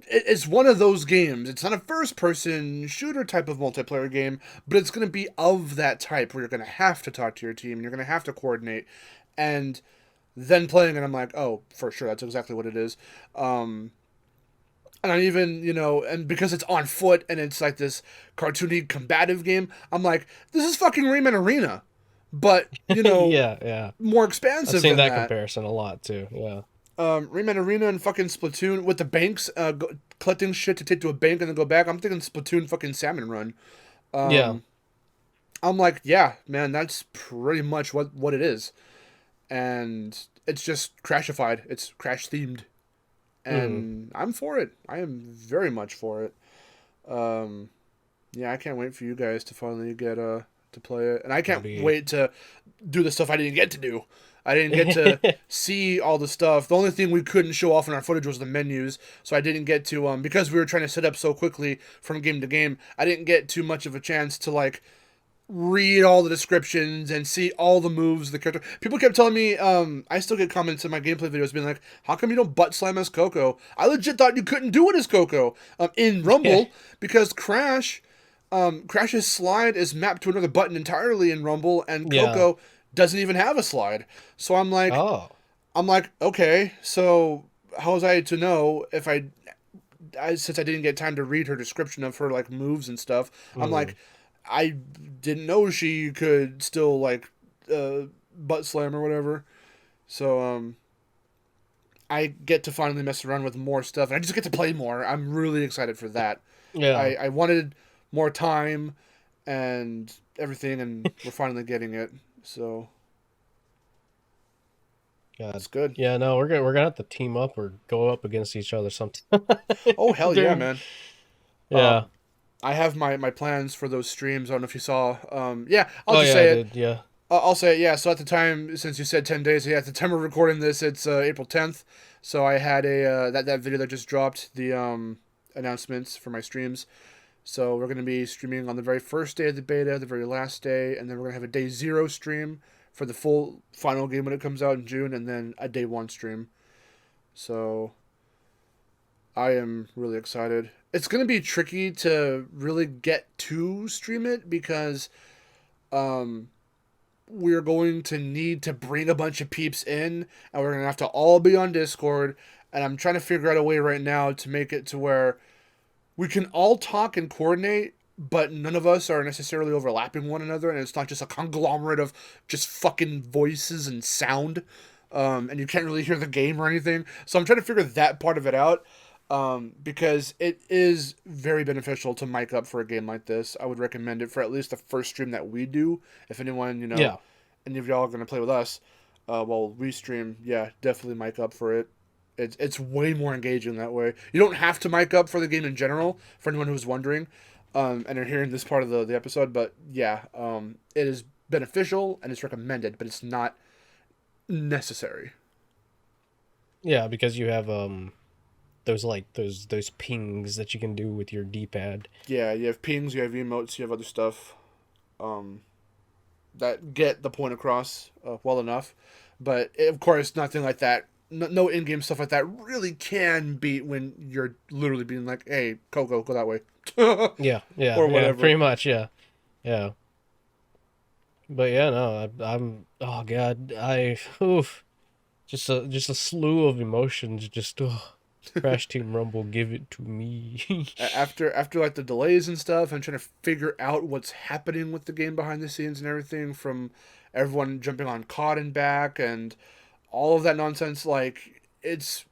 it's one of those games. It's not a first person shooter type of multiplayer game, but it's going to be of that type where you're going to have to talk to your team, you're going to have to coordinate. And then playing it, I'm like, oh, for sure, that's exactly what it is. And I even, and because it's on foot and it's like this cartoony combative game, I'm like, this is fucking Rayman Arena. But, Yeah, yeah. more I've expansive seen than that that. comparison a lot too. Yeah. Rayman Arena and fucking Splatoon with the banks, collecting shit to take to a bank and then go back. I'm thinking Splatoon fucking Salmon Run. Yeah. Um, I'm like, yeah, man, that's pretty much what it is, and it's just crashified. It's crash themed, Mm, and I'm for it. I am very much for it. Um, yeah, I can't wait for you guys to finally get to play it, and I that'll can't be. wait to do the stuff I didn't get to do. I didn't get to see all the stuff. The only thing we couldn't show off in our footage was the menus, so I didn't get to because we were trying to set up so quickly from game to game. I didn't get too much of a chance to like read all the descriptions and see all the moves of the character. People kept telling me, I still get comments in my gameplay videos being like, how come you don't butt slam as Coco? I legit thought you couldn't do it as Coco in Rumble because Crash's slide is mapped to another button entirely in Rumble, and Yeah. Coco doesn't even have a slide. So Oh. I'm like, okay, so how was I to know if since I didn't get time to read her description of her like moves and stuff? I'm Mm. like, I didn't know she could still like butt slam or whatever. So I get to finally mess around with more stuff, and I just get to play more. I'm really excited for that. Yeah. I wanted more time and everything, and we're finally getting it. So God. it's good. Yeah. No, we're gonna have to team up or go up against each other sometime. Oh hell yeah, During. man. Yeah. Um, I have my plans for those streams. I don't know if you saw. Yeah, I'll Oh just yeah, I say it. did. Yeah. I'll say it. Yeah. So at the time, since you said 10 days, yeah, at the time of recording this, it's April 10th. So I had a that video that just dropped the announcements for my streams. So we're gonna be streaming on the very first day of the beta, the very last day, and then we're gonna have a day zero stream for the full final game when it comes out in June, and then a day one stream. So I am really excited. It's gonna be tricky to really get to stream it because um, we're going to need to bring a bunch of peeps in, and we're gonna have to all be on Discord. And I'm trying to figure out a way right now to make it to where we can all talk and coordinate, but none of us are necessarily overlapping one another, and it's not just a conglomerate of just fucking voices and sound, and you can't really hear the game or anything. So I'm trying to figure that part of it out, because it is very beneficial to mic up for a game like this. I would recommend it for at least the first stream that we do. If anyone, Yeah. any of y'all are going to play with us, while we stream, yeah, definitely mic up for it. It's way more engaging that way. You don't have to mic up for the game in general, for anyone who's wondering, and are hearing this part of the episode. But yeah, it is beneficial and it's recommended, but it's not necessary. Yeah, because you have those like those pings that you can do with your D-pad. Yeah, you have pings, you have emotes, you have other stuff um, that get the point across well enough. But of course, nothing like that. No in-game stuff like that really can beat when you're literally being like, "Hey, Coco, go that way," Yeah, yeah, or yeah, whatever. pretty much, yeah. Yeah. But yeah, no, I'm oh god, I oof. Just a slew of emotions just Crash Team Rumble, give it to me. After like the delays and stuff, and trying to figure out what's happening with the game behind the scenes and everything, from everyone jumping on COD and back and all of that nonsense. Like, it's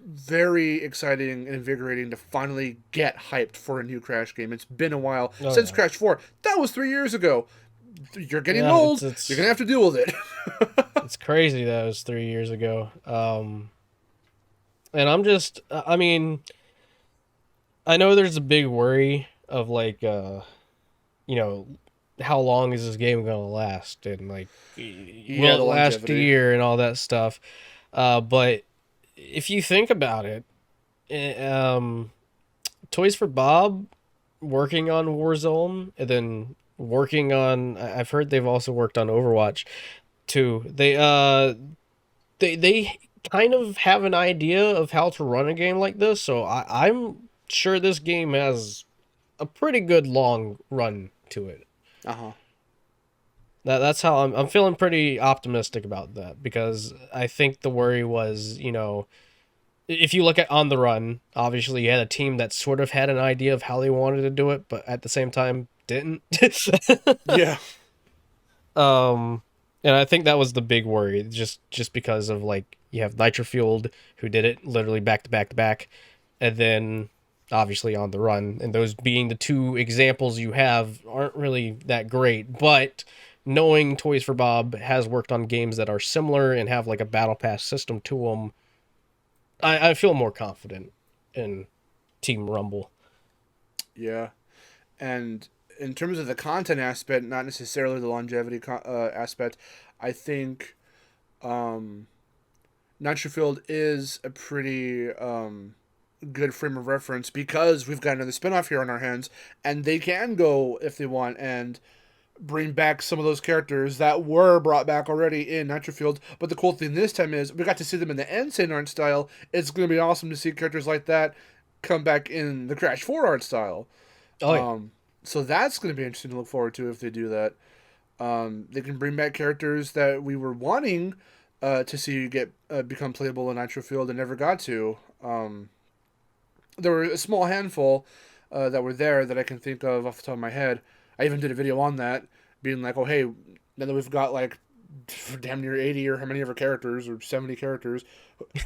very exciting and invigorating to finally get hyped for a new Crash game. It's been a while Oh since yeah. Crash 4. That was 3 years ago. You're getting Yeah, old. You're gonna have to deal with it. it's crazy that was 3 years ago. And I'm just I mean, I know there's a big worry of like you know, how long is this game gonna last and like Yeah, will it the last a longevity. year and all that stuff. But if you think about it, Toys for Bob working on Warzone and then working on I've heard they've also worked on Overwatch too. They kind of have an idea of how to run a game like this, so I'm sure this game has a pretty good long run to it. Uh huh. That's how I'm feeling pretty optimistic about that because I think the worry was, if you look at On the Run, obviously you had a team that sort of had an idea of how they wanted to do it, but at the same time didn't. Yeah. um, and I think that was the big worry, just because of like you have Nitro-Fueled who did it literally back to back to back, and then obviously on the run, and those being the two examples you have aren't really that great. But knowing Toys for Bob has worked on games that are similar and have like a battle pass system to them, I feel more confident in Team Rumble. Yeah, and in terms of the content aspect, not necessarily the longevity aspect, I think Nitro-Fueled is a pretty good frame of reference because we've got another spinoff here on our hands, and they can go if they want and bring back some of those characters that were brought back already in Nitro-Fueled. But the cool thing this time is we got to see them in the Insane art style. It's going to be awesome to see characters like that come back in the Crash 4 art style. Oh yeah. So that's going to be interesting to look forward to if they do that. They can bring back characters that we were wanting to see get become playable in Nitro-Fueled and never got to. There were a small handful that were there that I can think of off the top of my head. I even did a video on that, being like, oh, hey, now that we've got like damn near 80 or how many ever characters or 70 characters,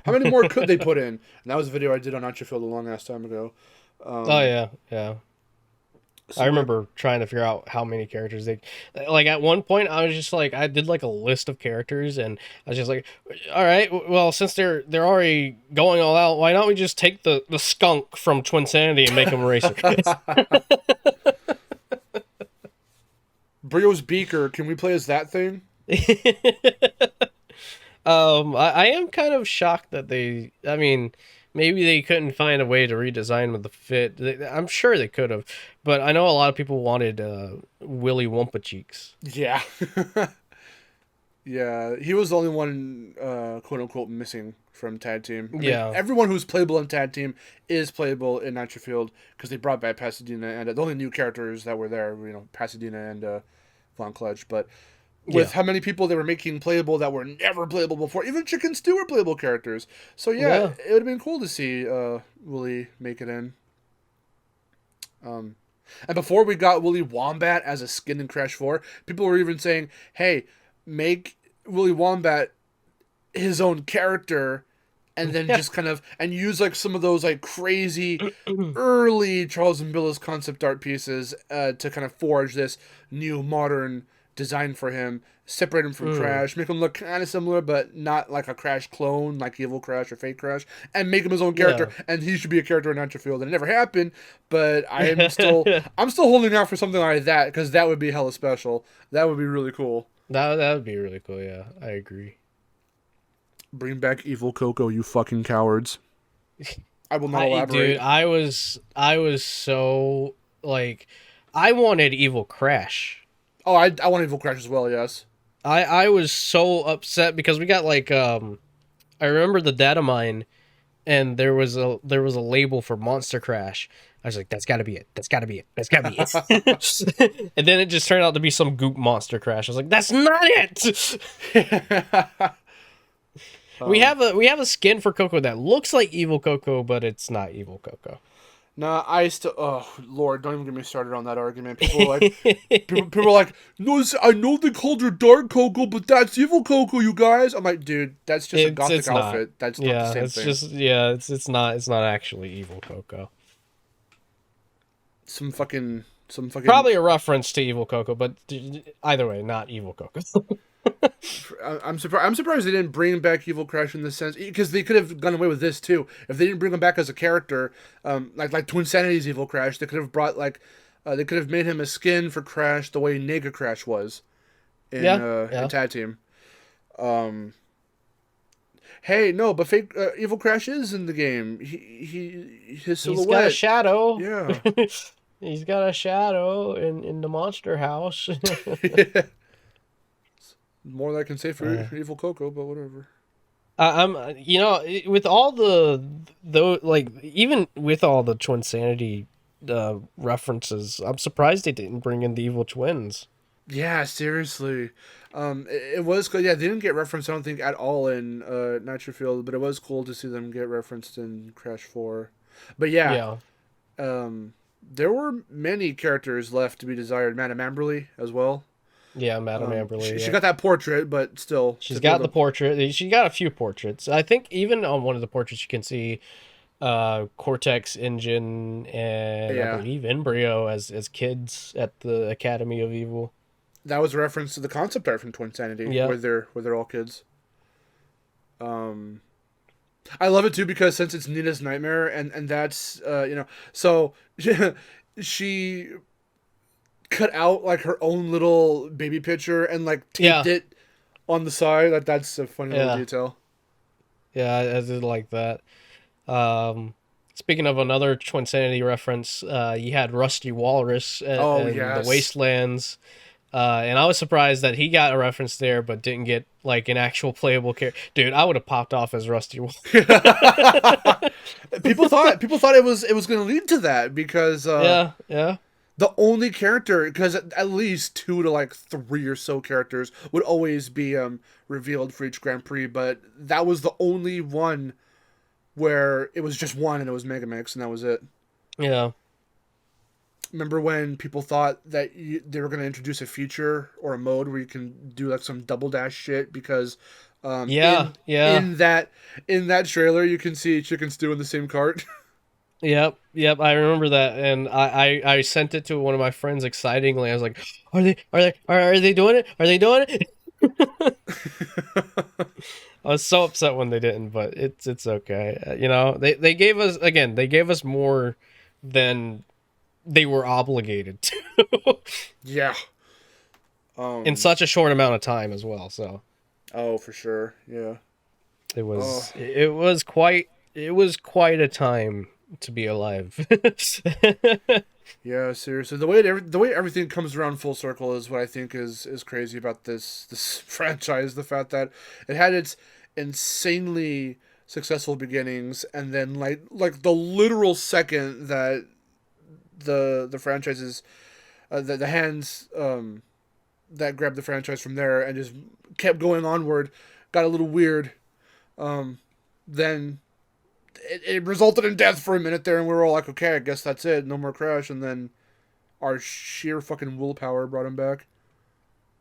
how many more could they put in? And that was a video I did on Nitro-Fueled a long ass time ago. Oh yeah, yeah. So I remember trying to figure out how many characters they like. At one point, I was just like, I did like a list of characters, and I was just like, all right, well, since they're already going all out, why don't we just take the skunk from Twinsanity and make him a racer? Brio's Beaker, can we play as that thing? I am kind of shocked that they. I mean, maybe they couldn't find a way to redesign with the fit. I'm sure they could have, but I know a lot of people wanted Willy Wumpa Cheeks. Yeah. Yeah, he was the only one, quote unquote, missing from Tag Team. I mean, Yeah. everyone who's playable in Tag Team is playable in Nitro-Fueled because they brought back Pasadena and the only new characters that were there, Pasadena and Von Clutch. But with Yeah. how many people they were making playable that were never playable before, even Chicken Stew were playable characters. So yeah, Yeah. it would have been cool to see Willie make it in. And before we got Willy Wombat as a skin in Crash 4, people were even saying, hey, make Willy Wombat his own character and then just kind of and use like some of those like crazy early Charles and Billis concept art pieces to kind of forge this new modern design for him, separate him from Crash, make him look kind of similar but not like a Crash clone like Evil Crash or Fake Crash, and make him his own character, and he should be a character in Nitro-Fueled. And it never happened, but I'm still holding out for something like that because that would be hella special. That would be really cool. That would be really cool. Yeah, I agree. Bring back Evil Coco, you fucking cowards. I will not elaborate. Dude, I was so like, I wanted Evil Crash. Oh, I want Evil Crash as well, yes. I was so upset because we got like I remember the data mine, and there was a label for Monster Crash. I was like, that's got to be it. That's got to be it. That's got to be it. And then it just turned out to be some goop Monster Crash. I was like, that's not it. We have a skin for Coco that looks like Evil Coco, but it's not Evil Coco. Nah, oh Lord, don't even get me started on that argument. People are like, people are like, no, I know they called her Dark Coco, but that's Evil Coco, you guys. I'm like, dude, that's just a gothic outfit. Not. That's not the same thing. It's not actually Evil Coco. Some fucking probably a reference to Evil Coco, but either way, not Evil Coco. I'm surprised they didn't bring back Evil Crash in this sense, because they could have gone away with this too. If they didn't bring him back as a character, like Twinsanity's Evil Crash, they could have brought they could have made him a skin for Crash the way Nega Crash was in Tag Team. Hey, no, but fake Evil Crash is in the game. His silhouette. He's got a shadow. Yeah. He's got a shadow in the monster house. Yeah. More than I can say for Evil Coco, but whatever. I'm, with all even with all the Twinsanity references, I'm surprised they didn't bring in the Evil Twins. Yeah, seriously. It was cool. Yeah, they didn't get referenced, I don't think, at all in Nitro-Fueled, but it was cool to see them get referenced in Crash 4. But yeah. There were many characters left to be desired. Madame Amberly as well. Yeah, Madame Amberly. She got that portrait, but still. She's got the portrait. She got a few portraits. I think even on one of the portraits you can see Cortex Engine, and I Yeah, believe Embryo as kids at the Academy of Evil. that was a reference to the concept art from Twinsanity, Yep. where they're all kids. Um, I love it too because since it's Nina's nightmare, and that's so she cut out like her own little baby picture and like taped Yeah. it on the side. That's a funny little Yeah. detail. Yeah. I did like that. Um, Speaking of another Twinsanity reference, you had Rusty Walrus Oh and the yes. Wastelands. And I was surprised that he got a reference there, but didn't get like an actual playable character. Dude, I would have popped off as Rusty. People thought it was going to lead to that because Yeah, yeah, the only character, because at least two to like three or so characters would always be revealed for each Grand Prix, but that was the only one where it was just one and it was Megamix and that was it. yeah, Remember when people thought that they were going to introduce a feature or a mode where you can do like some double dash shit because um, yeah, in yeah. in that in that trailer you can see Chicken Stew in the same cart. Yep, yep. I remember that, and I sent it to one of my friends excitingly. I was like, are they doing it? Are they doing it?" I was so upset when they didn't, but it's okay. They gave us again. They gave us more than they were obligated to Yeah. in Um. such a short amount of time as well. So Oh, for sure. Yeah. Oh. it was quite a time to be alive. Yeah. Seriously, the way everything comes around full circle is what I think is crazy about this franchise. The fact that it had its insanely successful beginnings, and then like the literal second that the franchises the hands that grabbed the franchise from there and just kept going onward got a little weird. Um, then it resulted in death for a minute there, and we were all like, okay, I guess that's it, no more Crash. And then our sheer fucking willpower brought him back.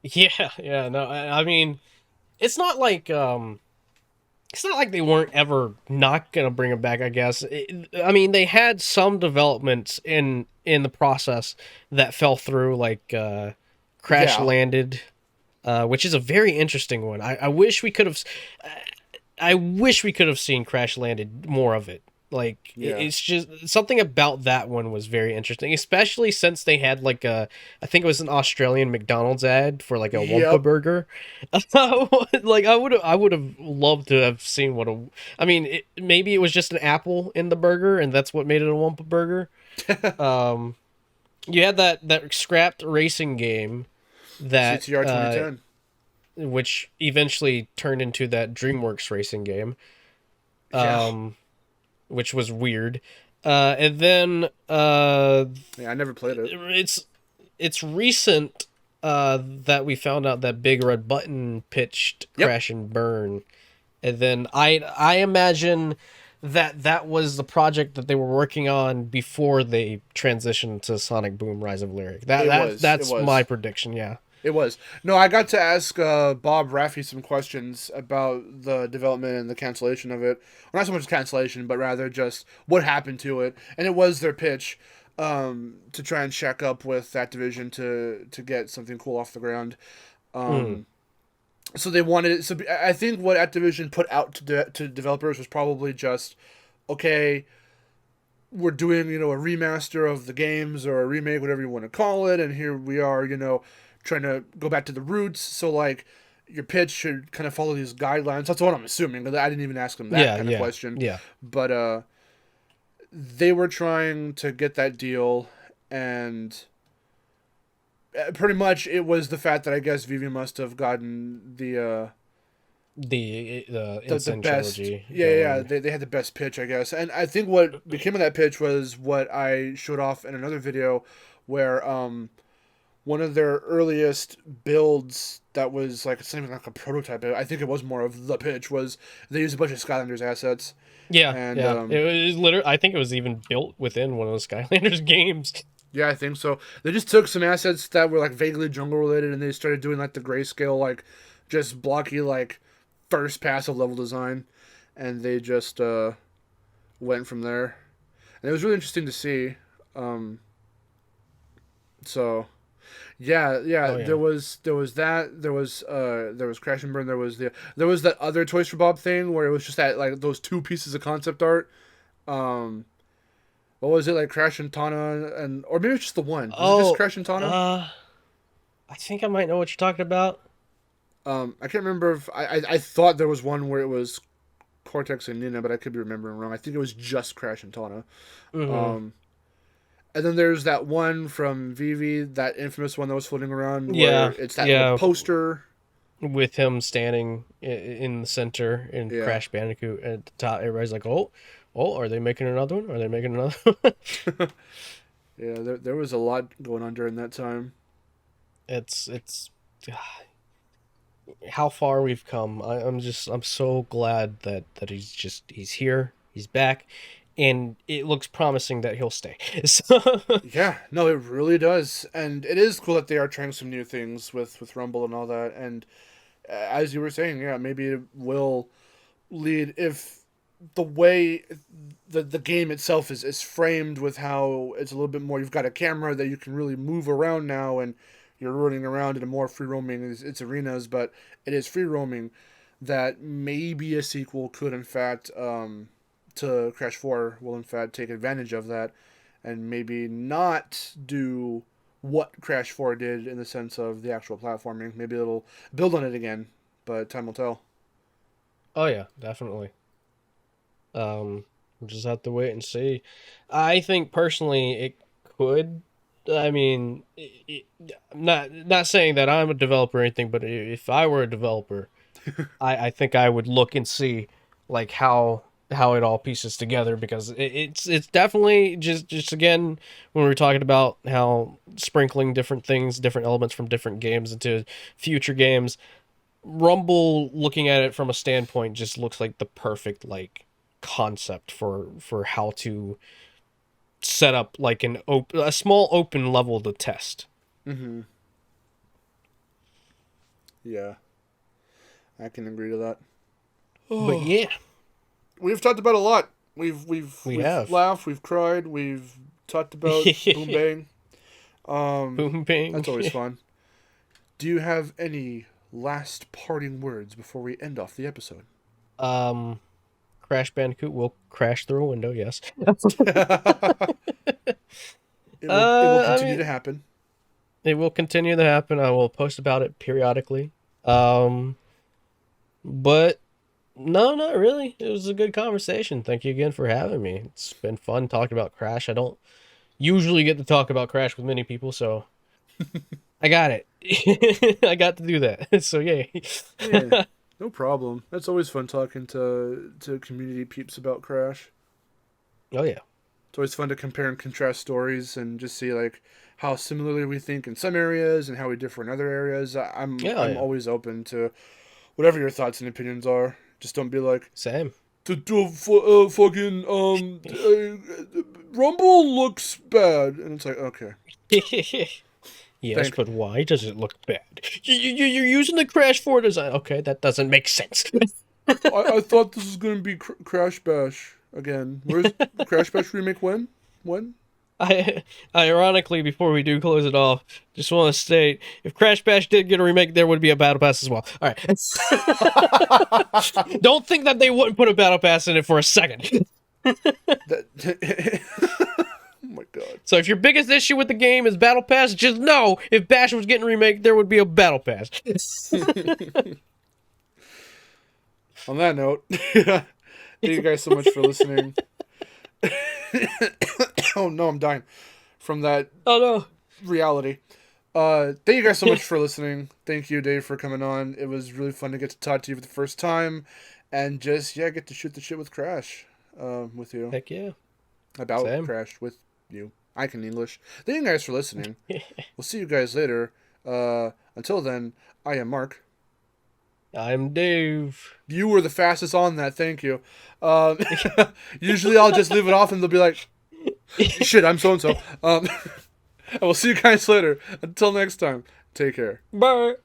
Yeah, yeah. No, I mean, it's not like it's not like they weren't ever not gonna bring him back. I guess. I mean, they had some developments in the process that fell through, like Crash Yeah, Landed, which is a very interesting one. I wish we could have. I wish we could have seen Crash Landed more of it. Like yeah, it's just something about that one was very interesting, especially since they had like I think it was an Australian McDonald's ad for like a Wumpa yep. burger. Like I would have loved to have seen what a I mean maybe it was just an apple in the burger and that's what made it a Wumpa burger. Um, you had that scrapped racing game that CTR 2010. which eventually turned into that DreamWorks racing game. Yeah, Um, which was weird. And then yeah. I never played it. it's recent that we found out that Big Red Button pitched Yep. Crash and Burn, and then I imagine that was the project that they were working on before they transitioned to Sonic Boom: Rise of Lyric. It was. It That's my was. prediction. Yeah. It was. No, I got to ask Bob Raffi some questions about the development and the cancellation of it. Well, not so much cancellation, but rather just what happened to it. And it was their pitch to try and shack up with Activision to get something cool off the ground. Mm. So they wanted it. So I think what Activision put out to developers was probably just, okay, we're doing a remaster of the games or a remake, whatever you want to call it, and here we are, trying to go back to the roots. So like your pitch should kind of follow these guidelines. That's what I'm assuming. 'Cause I didn't even ask them that Yeah. kind of Yeah. question, Yeah. but they were trying to get that deal, and pretty much it was the fact that I guess Vivi must have gotten The the Insane best. trilogy Yeah, yeah, going. they had the best pitch, I guess. And I think what became of that pitch was what I showed off in another video, where one of their earliest builds that was like something like a prototype. I think it was more of the pitch was they used a bunch of Skylanders assets, Yeah, and yeah. It was literally. I think it was even built within one of those Skylanders games. yeah, I think so. They just took some assets that were like vaguely jungle related, and they started doing like the grayscale, like just blocky, like first pass of level design, and they just went from there, and it was really interesting to see. Um, so yeah, Oh yeah. there was that there was Crash and Burn, there was that other Toys for Bob thing where it was just that like those two pieces of concept art. Um, what was it, like Crash and Tana, and or maybe it's just the one. Was it just Oh, Crash and Tana? I think I might know what you're talking about. I can't remember if I thought there was one where it was Cortex and Nina, but I could be remembering wrong. I think it was just Crash and Tana. Mm-hmm. Um, and then there's that one from Vivi, that infamous one that was floating around, where Yeah, it's that little yeah. poster. With him standing in the center in Yeah, Crash Bandicoot at the top, everybody's like, "Oh, are they making another one? Are they making another one?" yeah. There was a lot going on during that time. It's how far we've come. I'm so glad that he's here, he's back, and it looks promising that he'll stay. So Yeah, no, it really does, and it is cool that they are trying some new things with Rumble and all that. And as you were saying, yeah, maybe it will lead if the way the game itself is framed with how it's a little bit more. You've got a camera that you can really move around now, and you're running around in a more free roaming. It's arenas, but it is free roaming. That maybe a sequel could, in fact, to Crash 4 will in fact take advantage of that, and maybe not do what Crash 4 did in the sense of the actual platforming. Maybe it'll build on it again, but time will tell. oh yeah, definitely. We'll just have to wait and see. I think personally it could. I mean, I'm not saying that I'm a developer or anything, but if I were a developer, I think I would look and see like how it all pieces together because it's definitely just again when we were talking about how sprinkling different things, different elements from different games into future games. Rumble, looking at it from a standpoint, just looks like the perfect like concept for how to set up like a small open level to test. Mm-hmm. Yeah, I can agree to that. But Oh, yeah, we've talked about a lot. We've we laughed, we've cried, we've talked about Boom have Bang. boom bang. That's always fun. Do you have any last parting words before we end off the episode? um, Crash Bandicoot will crash through a window. Yes. It will I continue mean, to happen. it will continue to happen. I will post about it periodically. Um, but no, not really. It was a good conversation. Thank you again for having me. It's been fun talking about Crash. I don't usually get to talk about Crash with many people, so I got it. I got to do that. So yay. Yeah, no problem. That's always fun talking to community peeps about Crash. Oh yeah. It's always fun to compare and contrast stories and just see like how similarly we think in some areas and how we differ in other areas. Yeah, oh, I'm yeah. always open to whatever your thoughts and opinions are. Just don't be like Same. fucking Rumble looks bad, and it's like okay, Yes, thanks. but why does it look bad? You're using the Crash 4 design. Okay, that doesn't make sense. I thought this was gonna be Crash Bash again. Where's Crash Bash remake? When? Ironically, before we do close it off, just want to state if Crash Bash did get a remake, there would be a battle pass as well. All right. Don't think that they wouldn't put a battle pass in it for a second. That. Oh my god. So if your biggest issue with the game is battle pass, just know if Bash was getting remake, there would be a battle pass. On that note, thank you guys so much for listening. Oh no, I'm dying from that Oh no. reality. Thank you guys so much for listening. Thank you, Dave, for coming on. It was really fun to get to talk to you for the first time, and just get to shoot the shit with Crash, with you Heck yeah. about Same. Crash with you. I can English. Thank you guys for listening. We'll see you guys later. Until then, I am Mark. I'm Dave. You were the fastest on that. Thank you. Usually I'll just leave it off and they'll be like, shit, I'm so and so. I will see you guys later. Until next time, take care. Bye.